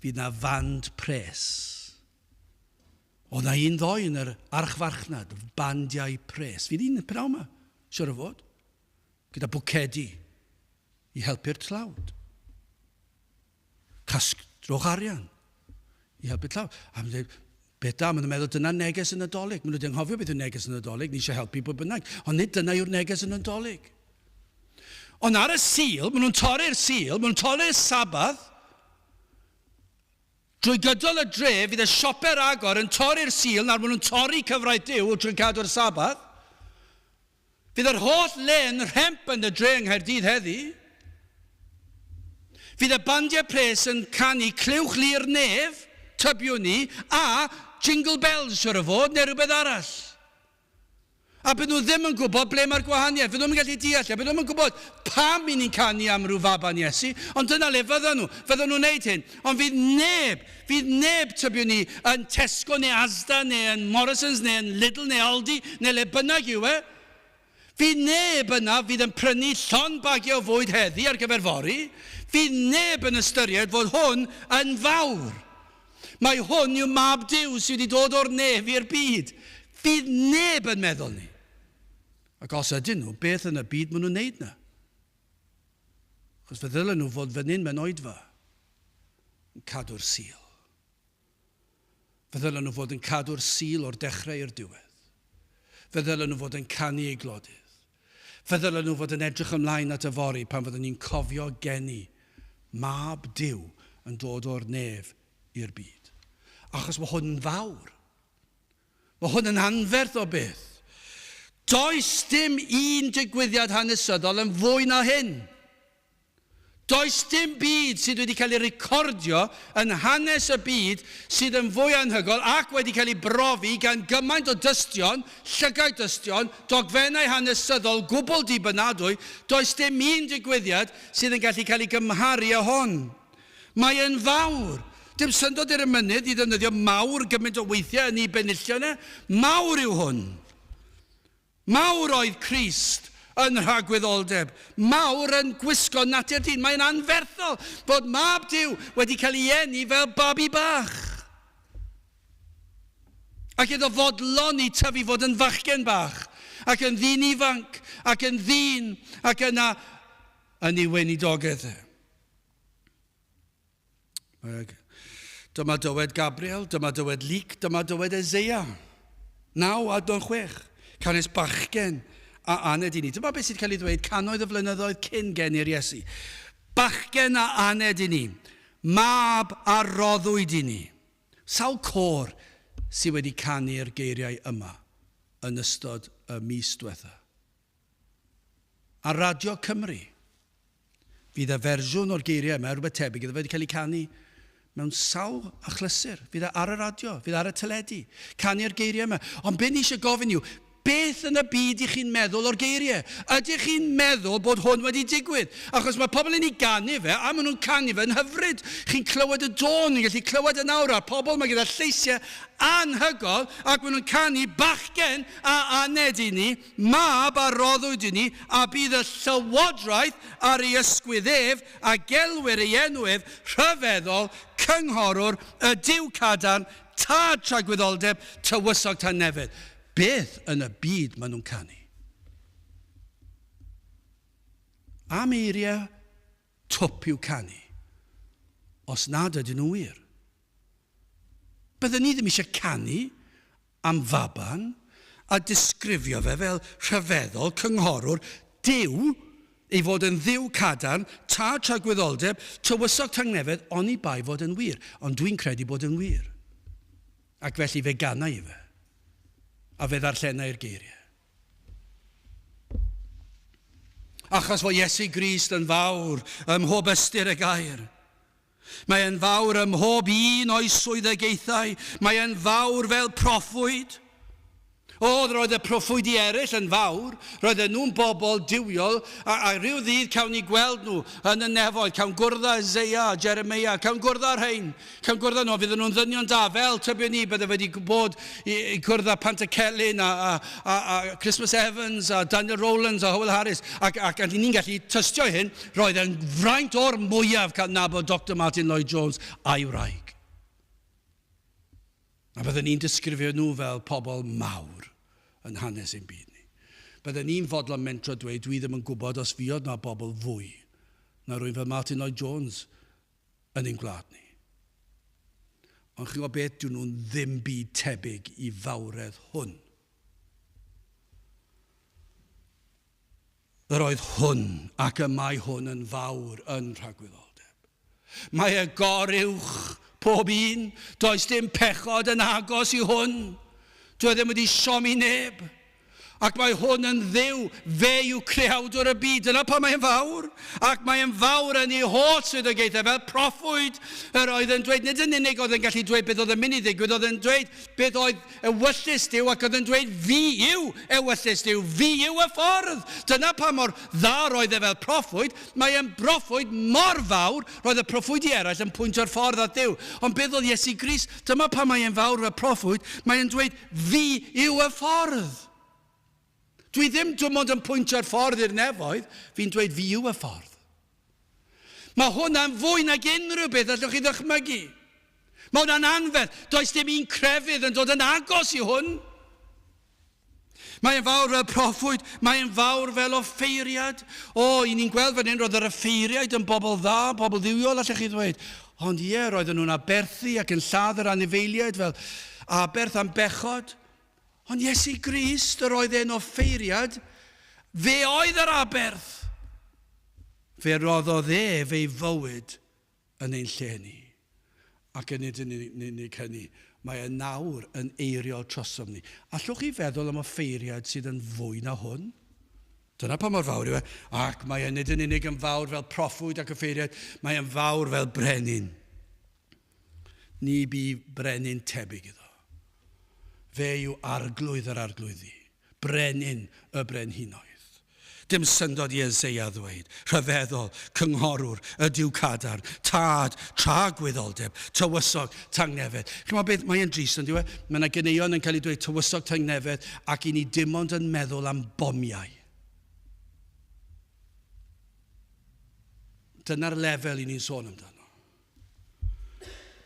Fydd na fand pres. O na un ddoi yn yr archfarchnad, bandiau pres. Fydd un pnawn yma, siwr o fod, gyda bwcedi i helpu'r tlawd. Drwch arian i helpu'r tlawd. A mae'n dweud, beth da, maen nhw'n meddwl dyna neges yn Nadolig. Maen nhw'n anghofio beth yw neges yn Nadolig, ni eisiau helpu bod bynnag. Ond nid dyna yw'r neges yn Nadolig. Ond ar y sil, maen nhw'n torri'r sil, maen nhw'n torri'r sabath, drwy gydol y dre, fydd y sioper agor yn torri'r sil, nawr maen nhw'n torri cyfraith Duw drwy cadw'r sabath. Fydd yr holl le yn rhemp yn y dre yng Nghaerdydd heddi. Fydd y bandiau pres yn canu clywch lu'r nef, tybiwn ni, a jingle bells siwr o fod, neu rhywbeth arall. A byd nhw ddim yn gwybod ble mae'r gwahaniaeth, byd nhw'n gallu deall, byd nhw'n gwybod pam i ni'n canu am rhyw faban Iesu, ond dyna le fydden nhw'n wneud hyn. Ond fydd neb tybiwn ni yn Tesco neu Asda neu yn Morrisons neu yn Lidl neu Aldi neu le bynnag yw e. Fydd neb yna fydd yn prynu llon bagio o fwyd heddi ar gyfer fori. Fydd neb yn ystyried fod hwn yn fawr. Mae hwn yw mab Duw sydd wedi dod o'r nef i'r byd. Fydd neb yn meddwl ni. Ac os ydyn nhw, beth yn y byd maen nhw'n neud na? Achos fe ddylen nhw fod fan hyn mewn oedfa yn cadw'r sil. Fe ddylen nhw fod yn cadw'r sil o'r dechrau i'r diwedd. Fe ddylen nhw fod yn canu ei glodydd. Fe ddylen nhw fod yn edrych ymlaen at y fori pan fydden ni'n cofio geni mab Duw yn dod o'r nef i'r byd. Achos mae hwn yn fawr. Mae hwn yn anferth o beth. Does dim un digwyddiad hanesyddol yn fwy na hyn. Does dim byd sydd wedi cael ei recordio yn hanes y byd sydd yn fwy anhygoel ac wedi cael ei brofi gan gymaint o dystion, llygaid dystion, dogfennau hanesyddol gwbl dibynadwy. Does dim un digwyddiad sydd yn gallu cael ei gymharu â hon. Mae yn fawr. Dim syndod i'r emynydd i ddefnyddio mawr gymaint o weithiau yn ei benillio yna. Mawr yw hwn. Mawr oedd Crist yn rhagwyddoldeb. Mawr yn gwisgo natur dyn. Mae'n anferthol bod mab Duw wedi cael ei eni fel babi bach. Ac iddo fodlon i tyfu fod yn fachgen bach. Ac yn ddyn ifanc. Ac yn ddyn. Ac yna yn ei weinidogaeth. Dyma dywed Gabriel, dyma dywed Luc, dyma dywed Eseia. 9:6. Canes bachgen a aned i ni. Dyma beth sydd cael ei ddweud cannoedd o flynyddoedd cyn genir Iesu. Bachgen a aned i ni. Mab a roddwyd i ni. Sawl côr sydd wedi canu'r geiriau yma yn ystod y mis diwetha. Ar Radio Cymru, fydd y fersiwn o'r geiriau yma, rhywbeth tebyg, iddo wedi cael ei canu mewn sawl achlysur. Fydd ar y radio, fydd ar y teledu, canu'r geiriau yma. Ond be ni eisiau gofyn yw, beth yn y byd ych chi'n meddwl o'r geiriau? Ydych chi'n meddwl bod hwn wedi digwydd? Achos mae pobl yn ei ganu fe, a maen nhw'n canu fe yn hyfryd. Chi'n clywed y dôn, chi'n gallu clywed y nawr a'r pobl, mae gyda lleisiau anhygol, ac maen nhw'n canu bachgen a aned i ni, mab a roddwyd i ni, a bydd y llywodraeth ar ei ysgwydd ef, a gelwyr ei enw ef, rhyfeddol, cynghorwr, y Duw cadarn, tad tragwyddoldeb, tywysog tan nefyd. Beth yn y byd maen nhw'n canu? Am eiriau twp i'w canu, os nad ydyn nhw wir. Byddwn ni ddim eisiau canu am faban a disgrifio fe fel rhyfeddol, cynghorwr, Duw, ei fod yn ddiw cadarn, tad tragwyddoldeb, tywysog tangnefedd, ond i bai fod yn wir. Ond dwi'n credu bod yn wir. Ac felly fe gana i fe. A fe ddarllenau'r geiriau. Achos fod Iesu Grist yn fawr ym mhob ystyr y gair. Mae e'n fawr ym mhob un o'i swyddogaethau. Mae e'n fawr fel proffwyd. Roedd y proffwydi eraill yn fawr, roedd nhw'n bobl diwiol, a rhyw ddydd cawn ni gweld nhw yn y nefoedd, cawn gwrdd â Isaiah, Jeremiah, cawn gwrdd â'r rhain, cawn gwrdd â nhw, fydd nhw'n ddynion da, fel tybio ni, bydde wedi bod i gwrdd â Pantacelyn, a Christmas Evans, a Daniel Rowlands, a Howell Harris, ac ni'n gallu tystio hyn, roedd yn fraint o'r mwyaf cael nabod Dr Martin Lloyd Jones a'i wraig. A byddwn ni'n disgrifio nhw fel pobl mawr yn hanes ein byd ni. Byddwn ni'n fodlon mentro dweud, dwi ddim yn gwybod os fiod na bobl fwy na rwy'n fel Martin Lloyd Jones yn ein gwlad ni. Ond chi'n gwybod beth, dyn nhw'n ddim byd tebyg i fawredd hwn. Yr oedd hwn ac y mae hwn yn fawr yn rhagwyddoldeb. Mae y goruwch pob un, does dim pechod yn agos i hwn. Dwi ddim wedi siomi neb. Ac mae hwn yn dduw, fe yw creawdwr y byd. Dyna pa mae'n fawr. Ac mae'n fawr yn ei holl swyddogaethau fel proffwyd. Yr oedd yn dweud, nid yn unig oedd yn gallu dweud beth oedd yn mynd i ddigwydd, oedd yn dweud beth oedd ewyllus Duw, ac oedd yn dweud fi yw ewyllus Duw, fi yw y ffordd. Dyna pa mor dda roedd e fel proffwyd. Mae'n proffwyd mor fawr, roedd y proffwydi eraill yn pwyntio'r ffordd at Duw. Ond beth oedd Iesu Grist, dyma pa mae'n fawr fel proffwyd, mae'n dweud fi yw y ffordd. Dwi ddim dim ond yn pwyntio'r ffordd i'r nefoedd, fi'n dweud fi yw y ffordd. Mae hwnna'n fwy nag unrhyw beth allwch chi ddychmygu. Mae hwnna'n anferth. Does dim un crefydd yn dod yn agos i hwn. Mae'n fawr fel proffwyd, mae'n fawr fel offeiriad. I ni'n gweld fan hyn, roedd yr offeiriad yn bobl dda, bobl ddiwiol allwch chi ddweud. Ond roedden nhw'n aberthu ac yn lladd yr anifeiliaid fel aberth am bechod. Ond Iesu Grist, yr oedd e'n offeiriad, fe oedd yr aberth. Fe roddodd fe'i fywyd yn ein lle ni. Ac yn unig hynny, mae y nawr yn eiriol trosom ni. Allwch chi feddwl am offeiriad sydd yn fwy na hwn? Dyna pa mor fawr yw e. Ac mae yn nid yn unig yn fawr fel proffwyd ac offeiriad, mae yn fawr fel brenin. Ni bu brenin tebyg iddo. Fe yw arglwydd yr arglwyddi, brenin y brenhinoedd. Dim syndod i Isaiah ddweud, rhyfeddol, cynghorwr, y diw cadar, tad, tra gwyddaldeb, tywysog, tangnefedd. Chi'n meddwl beth, mae'n drist yn diwedd? Mae yna ganeuon yn cael ei dweud tywysog, tangnefedd, ac i ni dim ond yn meddwl am bomiau. Dyna'r lefel i ni'n sôn amdano.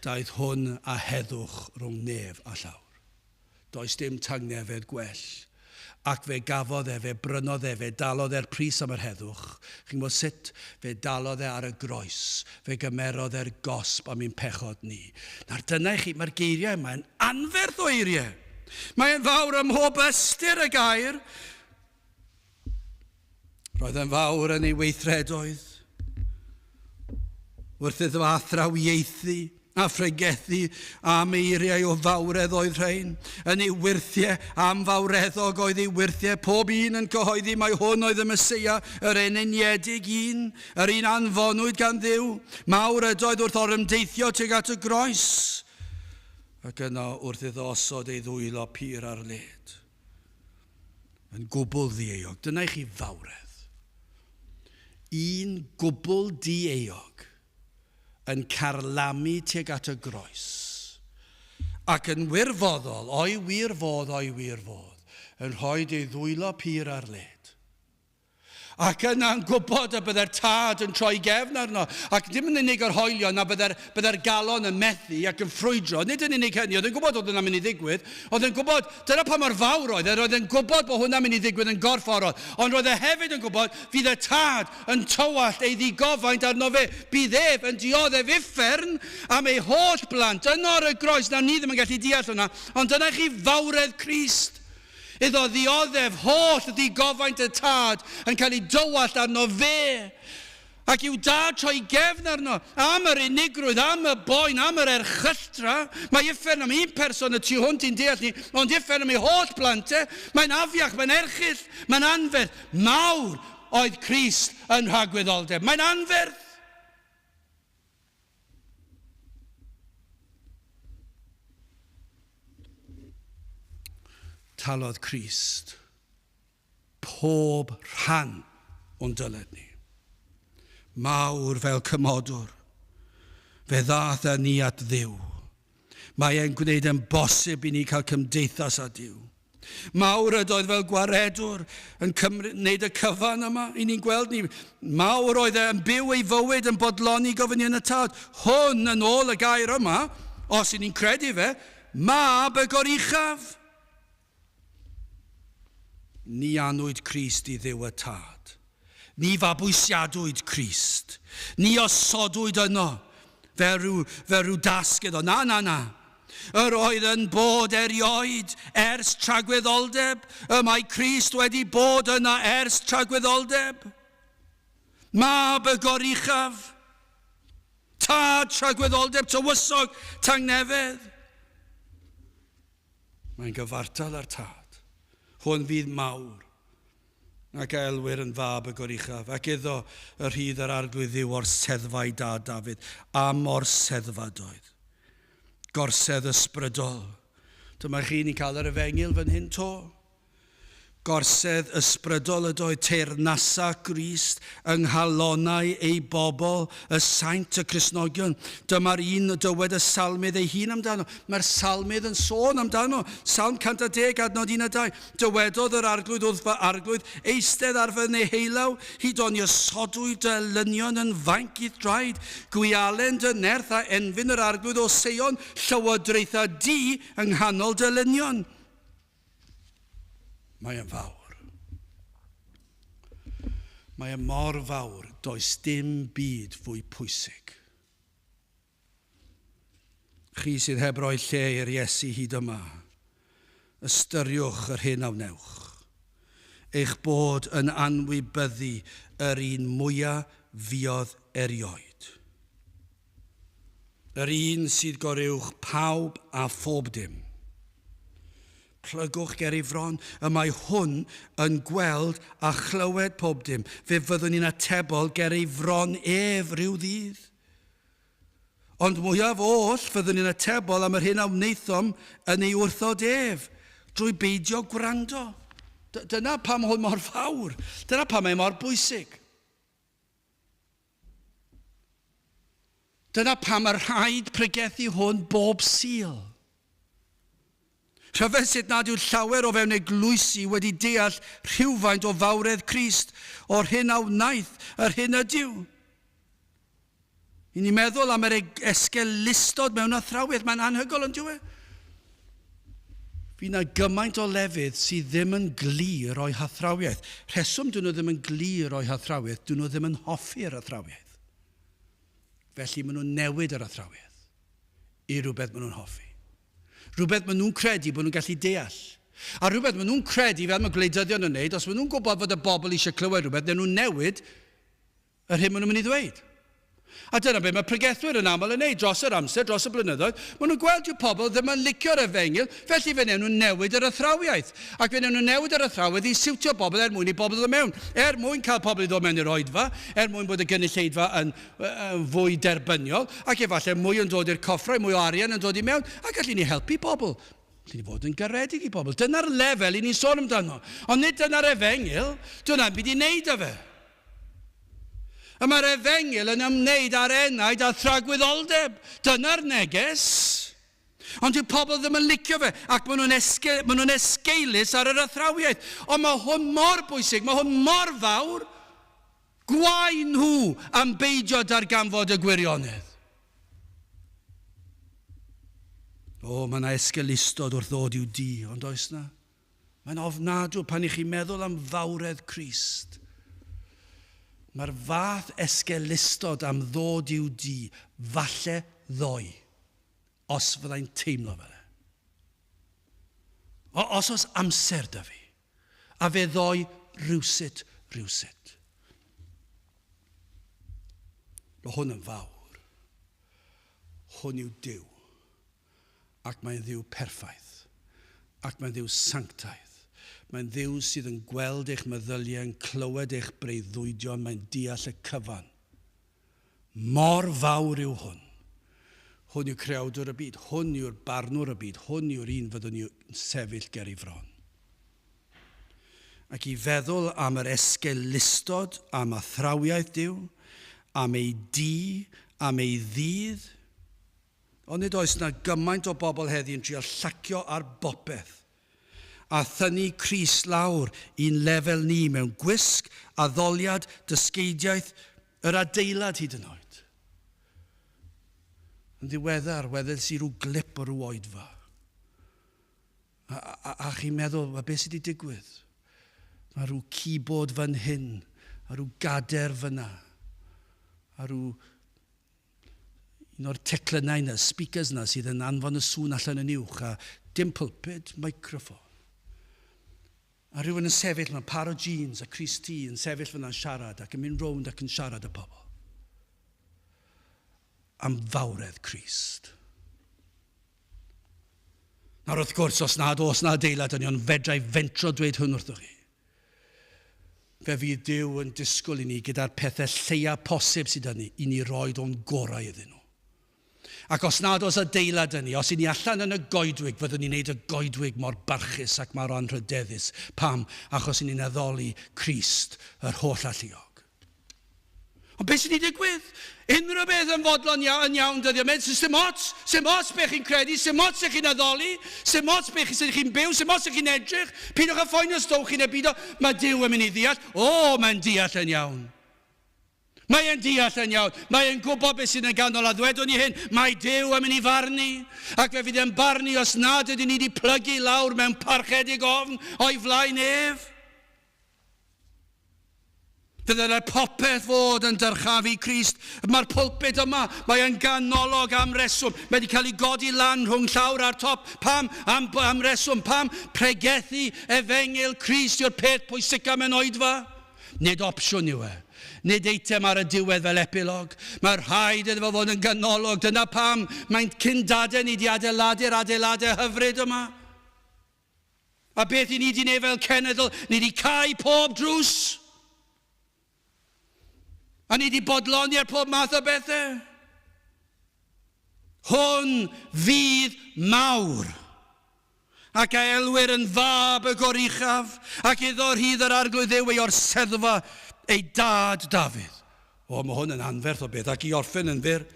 Daeth hwn a heddwch rhwng nef a llaw. Does dim tangnefedd gwell. Ac fe gafodd fe brynodd fe dalodd pris am yr heddwch. Chi'n gwybod sut? Fe dalodd ar y groes. Fe gymerodd gosb am ein pechod ni. Nawr dyna i chi, mae'r geiriau yma'n anferth o eiriau. Mae'n fawr ym mhob ystyr y gair. Roedd yn fawr yn ei weithredoedd. Wrth iddo athrawieithu a phregethu am eiriau o fawredd oedd rhain. Yn ei wirthiau am fawreddog oedd ei wirthiau. Pob un yn cyhoeddi mai hwn oedd y Meseia, yr eneniedig un, yr un anfonwyd gan Dduw. Mawr ydoedd wrth orymdeithio tuag at y groes. Ac yno wrth iddo osod ei ddwylo pur ar led. Yn gwbl ddieog. Dyna i chi fawredd. Un gwbl dieog yn carlamu tuag at y groes. Ac yn wirfoddol, o'i wir fodd, yn rhoi ei ddwylo pur ar led. Ac yna'n gwybod y bydde'r tad yn troi gefn arno. Ac dim yn unig o'r hoelio na bydde'r galon yn methu ac yn ffrwydro. Nid yn unig hynny, oedd yn gwybod oedd hwnna'n mynd i ddigwydd. Oedd yn gwybod, dyna pa mor fawr oedd yn gwybod bod hwnna'n mynd i ddigwydd yn gorfforol. Ond roedd hefyd yn gwybod, fydd y tad yn tywallt ei ddigofaint arno fe. Bydd yn dioddef uffern am ei holl blant. Yno ar y groes, na ni ddim yn gallu deall hwnna. Ond dyna chi fawredd Crist. Iddo ddioddef holl ddigofaint y tad yn cael ei dywallt arno fe. Ac yw dad troi gefn arno am yr unigrwydd, am y boen, am yr erchylltra. Mae uffern am un person y tu hwnt i'n deall ni, ond uffern am ei holl blantau. Mae'n afiach, mae'n erchyll, mae'n anferth, mawr, oedd Crist yn rhagwyddoldeb. Mae'n anferth. Talodd Crist pob rhan o'n dyled ni. Mawr fel cymodwr, fe ddath â ni at Dduw. Mae e'n gwneud yn bosib i ni cael cymdeithas â Duw. Mawr ydoedd fel gwaredwr yn gwneud y cyfan yma i ni'n gweld ni. Mawr oedd e'n byw ei fywyd yn bodloni gofyn yn y tad. Hwn yn ôl y gair yma, os i ni'n credu fe, mab y goruchaf. Ni anwyd Crist i Dduw y tad. Ni fabwysiadwyd Crist. Ni osodwyd yno fel rhyw dasg iddo. Na. Yr oedd yn bod erioed ers tragwyddoldeb. Mae Crist wedi bod yna ers tragwyddoldeb. Mab y goruchaf. Tad tragwyddoldeb tywysog tangnefedd. Mae'n gyfartal ar tad. Hwn Fydd Mawr, ac elwyr yn fab y goruchaf, ac iddo yr hyd yr arglwydd ddiw o'r seddfau da Dafydd, am o'r seddfad oedd. Gorsedd ysbrydol. Dyma chi'n cael yr efengil fan hyn to. Gorsedd ysbrydol ydoedd teyrnasa Crist yng nghalonnau ei bobl, y saint y Cristnogion. Dyma'r un dywed y salmydd ei hun amdano. Mae'r salmydd yn sôn amdano. Salm 110 adnod 1 a 2. Dywedodd yr arglwydd wrth fy arglwydd, eistedd ar fy nehelaw, hyd o'n ysodwyd y lynion yn fainc i'th draed, gwialen dy nerth a enfyn yr arglwydd o Seion, llywodraetha di yng nghanol dy lynion. Mae e'n fawr. Mae e'n mor fawr, does dim byd fwy pwysig. Chi sydd heb roi lle i'r Iesu hyd yma, ystyriwch yr hyn a wnewch. Eich bod yn anwybyddu yr un mwyaf fuodd erioed. Yr un sydd gorywch pawb a phob dim. Plygwch ger ei fron, y mae hwn yn gweld a chlywed pob dim. Fe fyddwn ni'n atebol ger ei fron ef rhyw ddydd. Ond mwyaf oll fyddwn ni'n atebol am yr hyn a wnaethom yn ei wrthod ef, drwy beidio gwrando. Dyna pam hwn mor fawr. Dyna pam mae mor bwysig. Dyna pam yr rhaid pregethu hwn bob sul. Rhyfeddyd nad yw'r llawer o fewn eglwysi wedi deall rhywfaint o fawredd Crist o'r hyn a wnaeth yr hyn ydyw. I ni'n meddwl am yr esgelistod mewn athrawiaeth, mae'n anhygoel yn diwe. Fi na gymaint o lefydd sydd ddim yn glir o'i hathrawiaeth. Rheswm dyn nhw ddim yn glir o'i hathrawiaeth, dyn nhw ddim yn hoffi'r athrawiaeth. Felly maen nhw'n newid yr athrawiaeth i rhywbeth maen nhw'n hoffi. Rhywbeth maen nhw'n credu bod nhw'n gallu deall. A rhywbeth maen nhw'n credu fel mae gwleidyddion yn wneud, os maen nhw'n gwybod fod y bobl eisiau clywed rhywbeth, neu nhw'n newid yr hyn maen nhw'n mynd i ddweud. A dyna be mae pregethwyr yn aml yn wneud dros yr amser, dros y blynyddoedd. Maen nhw'n gweld yw pobl ddim yn licio'r efengil, felly fe nhw'n newid yr athrawiaeth. Ac fe nhw'n newid yr athrawiaeth i siwtio bobl mwyn i bobl ddod mewn. Mwyn cael pobl i ddod mewn i'r oedfa, mwyn bod y gynulleidfa yn fwy derbyniol, ac efallai mwy yn dod i'r coffrau, mwy o arian yn dod i mewn, ac allu ni helpu bobl. Allu ni fod yn garedig i bobl. Dyna'r lefel i ni'n sôn amdano. Ond nid dyna'r efengil, dyna'n byd i wneud â fe. A mae'r efengil yn ymwneud â'r enaid a thragwyddoldeb. Dyna'r neges. Ond yw pobl ddim yn licio fe, ac maen nhw'n esgeulus ar yr athrawiaeth. Ond mae hwn mor bwysig, mae hwn mor fawr. Gwaen nhw am beidio darganfod y gwirionedd. Mae yna esgelistod wrth ddod i'w di, ond oes na? Mae'n ofnadw pan i chi meddwl am fawredd Crist. Mae'r fath esgelistod am ddod i'w di, falle ddoi, os fyddai'n teimlo fel e. Os oes amser dy fi, a fe ddoi rywsut. Mae hwn yn fawr. Hwn yw Duw. Ac mae'n Dduw perffaith. Ac mae'n Dduw sanctaidd. Mae'n Dduw sydd yn gweld eich meddyliau, yn clywed eich breuddwydion, mae'n deall y cyfan. Mor fawr yw hwn. Hwn yw creawdwr y byd, hwn yw'r barnwr y byd, hwn yw'r un fyddwn ni'n sefyll ger ei fron. Ac i feddwl am yr esgelistod, am athrawiaeth Duw, am ei di, am ei ddydd. Ond nid oes na gymaint o bobl heddi yn trio llacio ar bopeth a thynnu Crist lawr i'n lefel ni mewn gwisg, addoliad, dysgeidiaeth, yr adeilad hyd yn oed. Yn ddiweddar, weddais i rhyw glip o rhyw oedfa. A chi'n meddwl, beth sydd wedi digwydd? Mae rhyw keyboard fan hyn, a rhyw gader fyna, a rhyw un o'r teclynau yna, speakers yna sydd yn anfon y sŵn allan yn uwch, a dim pulpit, microphone. A rhywun yn sefyll mewn par o jeans a Chris T yn sefyll fyna'n siarad ac yn mynd rownd ac yn siarad y pobl. Am fawredd Crist. Nawr wrth gwrs, os nad oes na adeilad yn ond fedrai fentro dweud hwn wrthoch chi. Fe fydd Duw yn disgwyl i ni gyda'r pethau lleia posib sydd yn ni, i ni roed o'n gorau iddyn nhw. Ac os nad oes adeilad yn ni, os i ni allan yn y goedwig, fyddwn ni'n neud y goedwig mor barchus ac mor anrhydeddus. Pam? Achos i ni'n addoli Crist, yr holl alluog. Ond beth sy'n ni digwydd? Unrhyw beth yn fodlon yn iawn dyddio. Mae'n sy'n ots beth chi'n credu, sy'n ots eich chi'n addoli, sy'n ots beth chi'n byw, sy'n ots eich chi'n edrych, pidwch a phoen os dowch chi'n ebido, mae Duw yn mynd i ddeall. Mae'n deall yn iawn. Mae'n deall yn iawn. Mae'n gwybod beth sy'n yn ganol a ddwedwn ni hyn. Mae Duw yn mynd i farnu. Ac fe fydd e'n barnu os nad ydyn ni wedi plygu lawr mewn parchedig ofn o'i flaen ef. Fydde'r popeth fod yn dyrchafu Crist. Mae'r pulpit yma, mae'n ganolog am reswm. Mae wedi cael ei godi lan rhwng llawr ar top. Pam? Am reswm. Pam? Pregethu efengil Crist yw'r peth pwysica mewn oedfa. Nid opsiwn yw e. Nid eitem ar y diwedd fel epilog. Mae'r rhaid iddo fod yn ganolog. Dyna pam mae'n cyndadau ni wedi adeiladu'r adeiladau hyfryd yma. A beth i ni wedi gwneud fel cenedl? Ni wedi cau pob drws. A ni wedi bodloni ar pob math o bethau. Hwn fydd mawr. Ac a elwyr yn fab y goruchaf. Ac iddo rhydd yr arglwydd Dduw ei orseddfa ei dad Dafydd. Mae hwn yn anferth o beth, ac i orffen yn fyr.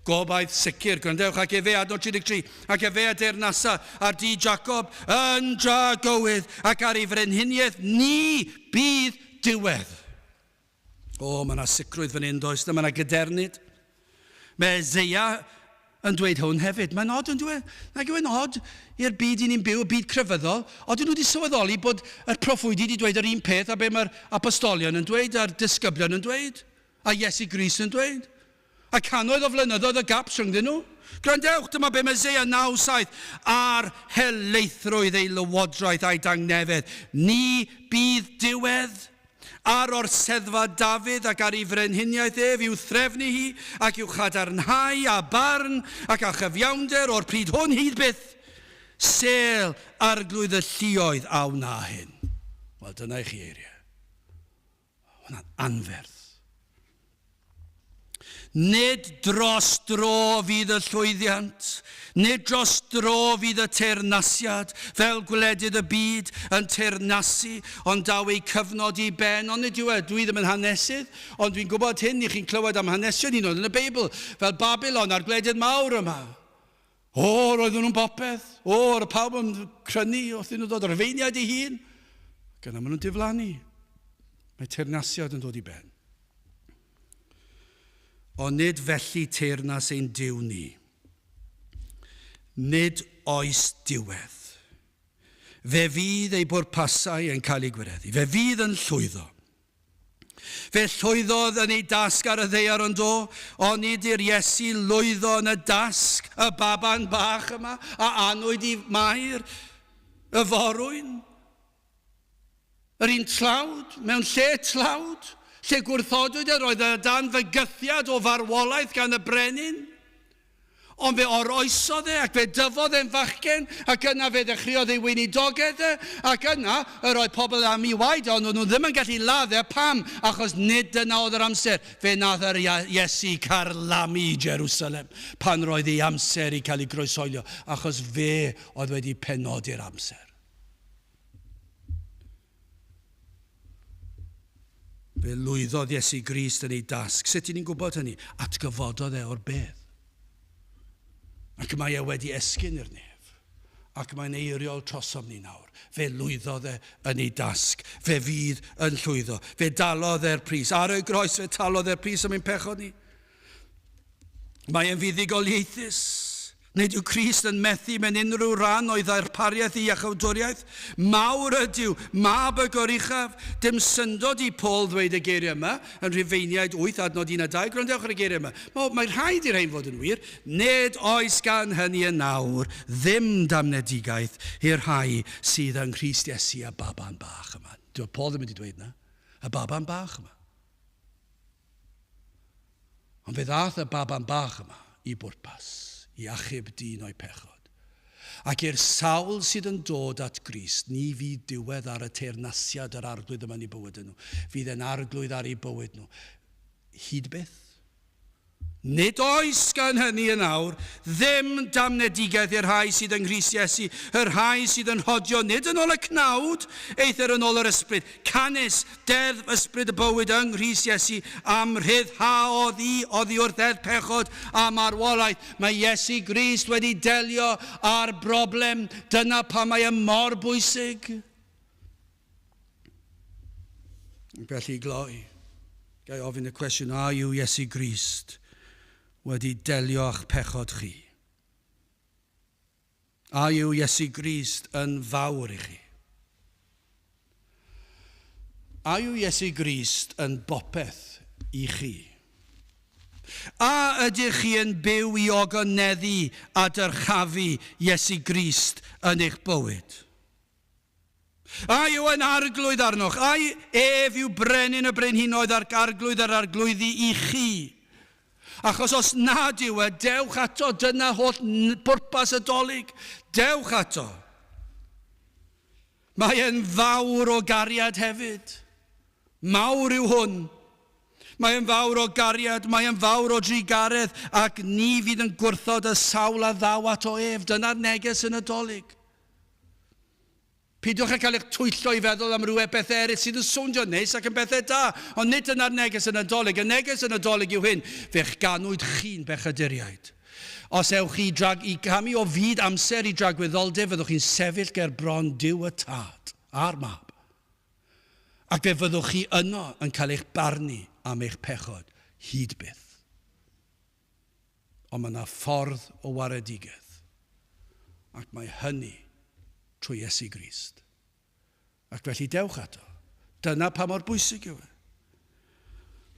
Gobaith sicr, gwrandewch, ac efe adnod 33, ac efe adeyrnasa ar di Jacob yn dragowydd, ac ar ei frenhiniaeth ni bydd diwedd. Mae yna sicrwydd fan hyn does, mae yna gydernid. Mae Eseia yn dweud hwn hefyd. Mae'n od yn dweud. Nag yw'n od i'r byd i ni'n byw, y byd crefyddol. Oedden nhw wedi sylweddoli bod y proffwydi wedi dweud yr un peth a be mae'r apostolion yn dweud, a'r disgyblion yn dweud, a Iesu Grist yn dweud. A cannoedd o flynyddoedd y gap rhyngddyn nhw. Gwrandewch, dyma be mae Eseia 9:7. Ar helaethrwydd ei lywodraeth a'i dangnefedd. Ni bydd diwedd. Ar orseddfa Dafydd ac ar ei frenhiniaeth ef i'w threfnu hi ac i'w chadarnhau a barn ac a chyfiawnder o'r pryd hwn hyd byth. Sel arglwydd y lluoedd a wna hyn. Wel, dyna i chi eiriau. Hwna'n anferth. Nid dros dro fydd y llwyddiant, nid dros dro fydd y teyrnasiad, fel gwledydd y byd yn teyrnasu, ond daw ei cyfnod i ben. Ond nid yw e, dwi ddim yn hanesydd, ond dwi'n gwybod hyn, i chi'n clywed am hanesion hyn yn y Beibl, fel Babylon a'r gwledydd mawr yma. Roedden nhw'n bopeth, y pawb yn crynu, wrth nhw dod o'r feiniad ei hun. Gyda maen nhw'n diflannu. Mae teyrnasiad yn dod i ben. Ond nid felly teyrnas ein Duw ni. Nid oes diwedd. Fe fydd ei bwrpasau yn cael ei gwireddu. Fe fydd yn llwyddo. Fe llwyddodd yn ei dasg ar y ddaear ond ond nid i'r Iesu lwyddo yn y dasg, y baban bach yma, a anwyd i mair, y forwyn. Yr un tlawd, mewn lle tlawd. Lle gwrthodwyd roedd y dan fygythiad o farwolaeth gan y brenin. Ond fe oroesodd ac fe dyfodd e'n fachgen, ac yna fe ddechreuodd ei weinidogedd ac yna yr oedd pobl am ei waed, ond nhw ddim yn gallu ladd pam, achos nid dyna oedd yr amser. Fe nath yr Iesu carlamu i Jerusalem, pan roedd ei amser i cael ei groesolio, achos fe oedd wedi penodi'r amser. Fe lwyddodd Iesu Grist yn ei dasg. Sut ni'n gwybod hynny? Atgyfododd o'r bedd. Ac mae wedi esgyn i'r nef. Ac mae'n eiriol trosom ni nawr. Fe lwyddodd yn ei dasg. Fe fydd yn llwyddo. Fe dalodd pris. Ar y groes fe talodd pris am ein pechod ni. Mae e'n fuddugoliaethus. Nid yw Crist yn methu mewn unrhyw ran o'i ddarpariaeth i iachawdwriaeth. Mawr ydyw, mab y goruchaf. Dim syndod i Paul ddweud y geiriau yma, yn Rhufeiniaid 8:1-2. Gwrandewch ar y geiriau yma. Mae rhaid i'r hein fod yn wir. Nid oes gan hynny yn nawr, ddim damnedigaeth i'r rhai sydd yn Crist Iesu a baban bach yma. Dyw Paul ddim wedi dweud na. Y baban bach yma. Ond fe ddath y baban bach yma i bwrpas, i achub dyn o'i pechod. Ac i'r sawl sydd yn dod at Grist, ni fydd diwedd ar y teyrnasiad yr arglwydd yma yn eu bywyd nhw. Fydd e'n arglwydd ar eu bywyd nhw. Hyd byth. Nid oes gan hynny yn awr, ddim damnedigaeth i'r rhai sydd yng Nghrist Iesu, yr rhai sydd yn hodio nid yn ôl y cnawd, either yn ôl yr ysbryd, canis, deddf ysbryd y bywyd yng Nghrist Iesu, am rhyddha oddi wrth pechod a marwolaeth. Mae Iesu Grist wedi delio â'r broblem, dyna pa mae mor bwysig. Felly gloi, gai ofyn y cwestiwn, a yw Iesu Grist wedi delio a'ch pechod chi? A yw Iesu Grist yn fawr i chi? A yw Iesu Grist yn bopeth i chi? A ydych chi yn byw i ogoneddu a dyrchafu Iesu Grist yn eich bywyd? A yw yn arglwydd arnoch? A ef yw brenin y brenhinoedd a'r arglwydd ar arglwyddu i chi? Achos os nad yw dewch ato, dyna holl bwrpas y dolyg. Dewch ato. Mae e'n fawr o gariad hefyd. Mawr yw hwn. Mae e'n fawr o gariad, mae e'n fawr o drigaredd, ac ni fydd yn gwrthod y sawl a ddaw ato ef. Dyna'r neges yn y dolyg. Pidwch a cael eich twyllo i feddwl am rhywbeth bethau eraill sydd yn swnio neis ac yn bethau da. Ond nid yna'r neges yn y dolyg. Y neges yn y dolyg yw hyn. Fe'ch ganwyd chi'n bechaduriaid. Os ewch chi i camu o fyd amser i dragwyddoldeb, fyddwch chi'n sefyll ger bron Duw y Tad a'r mab. Ac fe fyddwch chi yno yn cael eich barnu am eich pechod hyd byth. Ond mae yna ffordd o waredigedd. Ac mae hynny trwy Iesu Grist. Ac felly dewch ato. Dyna pa mor bwysig yw e.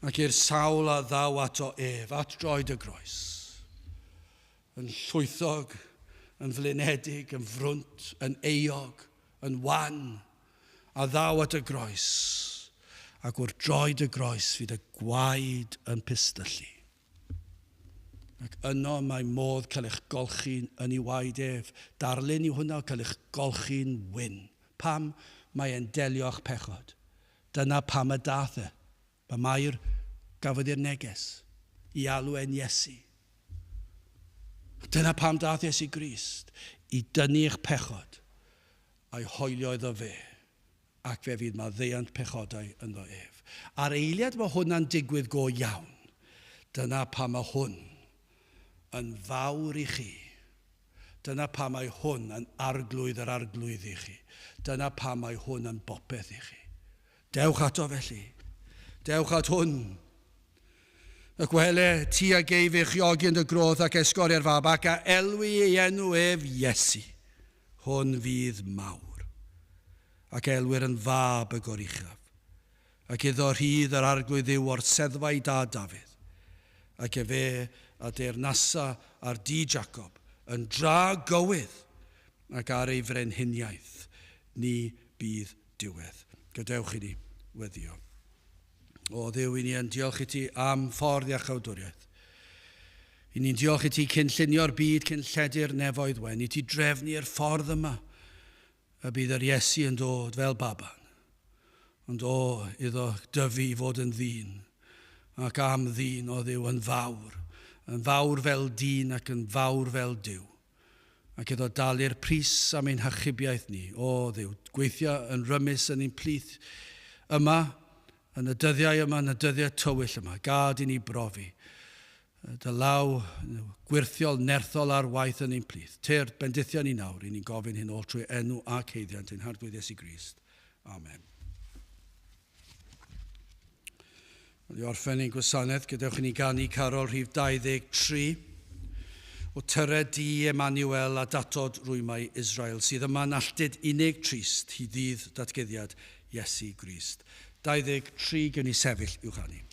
Ac i'r sawl a ddaw ato ef, at droed y groes. Yn llwythog, yn flinedig, yn frwnt, yn eog, yn wan, a ddaw at y groes. Ac wrth droed y groes fydd y gwaed yn pistyllu. Ac yno mae modd cael eich golchi'n yn ei waed ef. Darlun yw hwnna cael eich golchi'n wyn. Pam mae e'n delio a'ch pechod. Dyna pam y dath e. Mae Mair gafodd i'r neges i alw e'n Iesu. Dyna pam dath Iesu Grist i dynnu eich pechod a'i hoelio iddo fe. Ac fe fydd mae ddeiant pechodau ynddo ef. A'r eiliad mae hwnna'n digwydd go iawn. Dyna pam mae hwn yn fawr i chi. Dyna pa mae hwn yn arglwydd yr arglwydd i chi. Dyna pa mae hwn yn bopeth i chi. Dewch ato felly. Dewch at hwn. Y gwele ti a geif eich iogi yn y grodd ac esgori'r fab ac a elwi ei enw ef Iesu. Hwn fydd mawr. Ac elwyr yn fab y goruchaf. Ac iddo rhydd yr arglwydd yw o'r seddfa i dad Dafydd. Ac e fe a deyrnasa ar di Jacob yn dra gywydd ac ar ei frenhiniaeth ni bydd diwedd. Gadewch i ni weddio. O Dduw, i ni yn diolch i ti am ffordd iachawdwriaeth. I ni'n diolch i ti cyn llunio'r byd, cyn lledu'r nefoedd wen, i ti drefnu'r ffordd yma, y bydd yr Iesu yn dod fel baban. Ond iddo dyfu i fod yn ddyn, ac am ddyn o ddiw yn fawr fel dyn ac yn fawr fel Duw. Ac iddo dalu'r pris am ein hachubiaeth ni, o ddiw, gweithio yn rymus yn ein plith yma, yn y dyddiau yma, yn y dyddiau tywyll yma, gad i ni brofi. Dy law gwirthiol, nerthol ar waith yn ein plith. Te'r bendithiau ni nawr, i ni'n gofyn hyn ôl trwy enw a ceiddiant ein Harglwydd Iesu Grist. Amen. Wedi orffen ein gwasanaeth, gadewch i ni ganu carol rhif 23 o tyred di Emmanuel a datod rwymau Israel, sydd yma nalltid unig trist hi ddydd datgyddiad Iesu Grist. 23 gyda ni sefyll i'w chanu.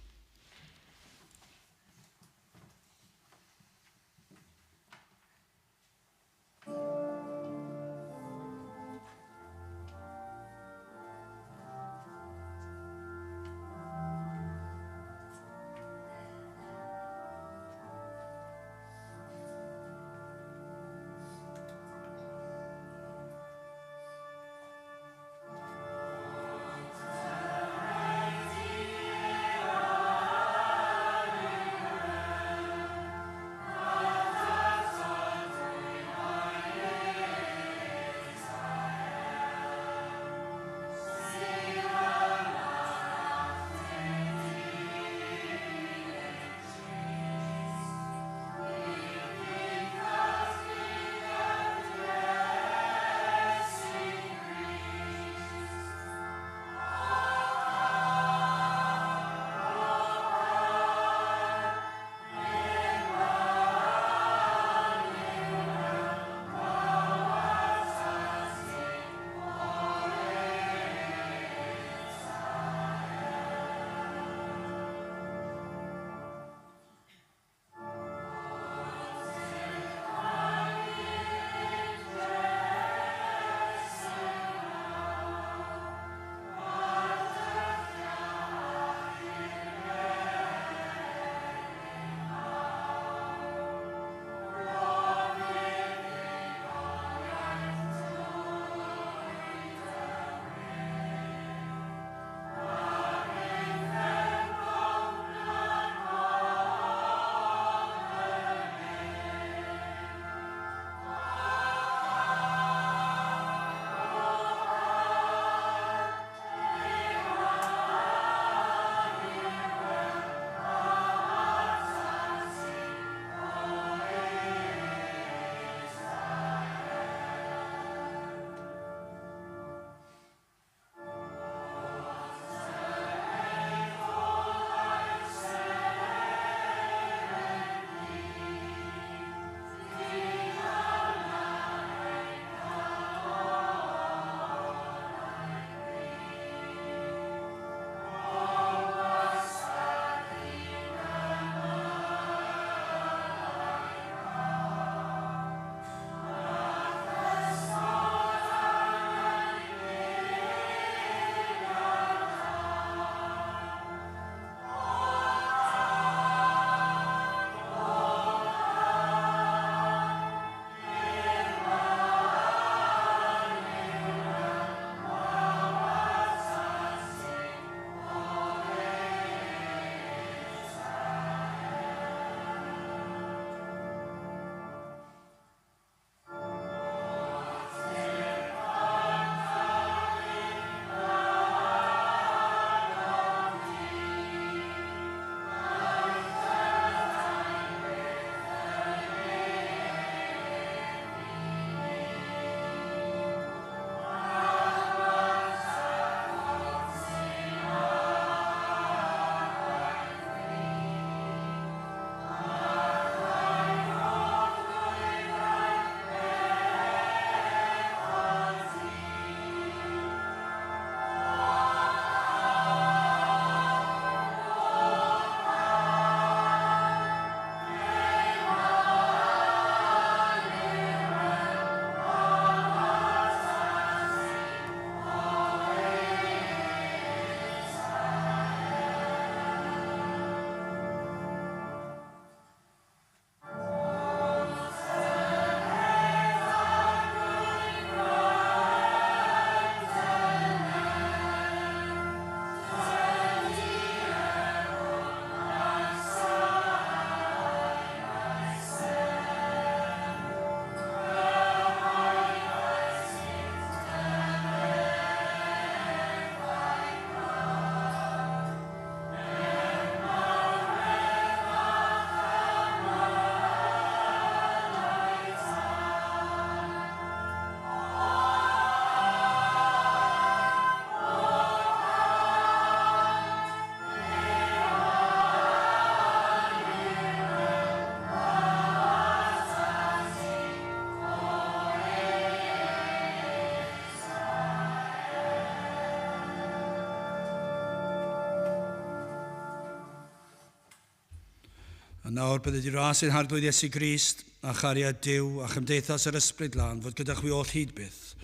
A nawr bydd wedi ras ein harglwydd Iesu Grist, a chariad Duw, a chymdeithas yr ysbryd lan, fod gyda chwi oll hyd byth,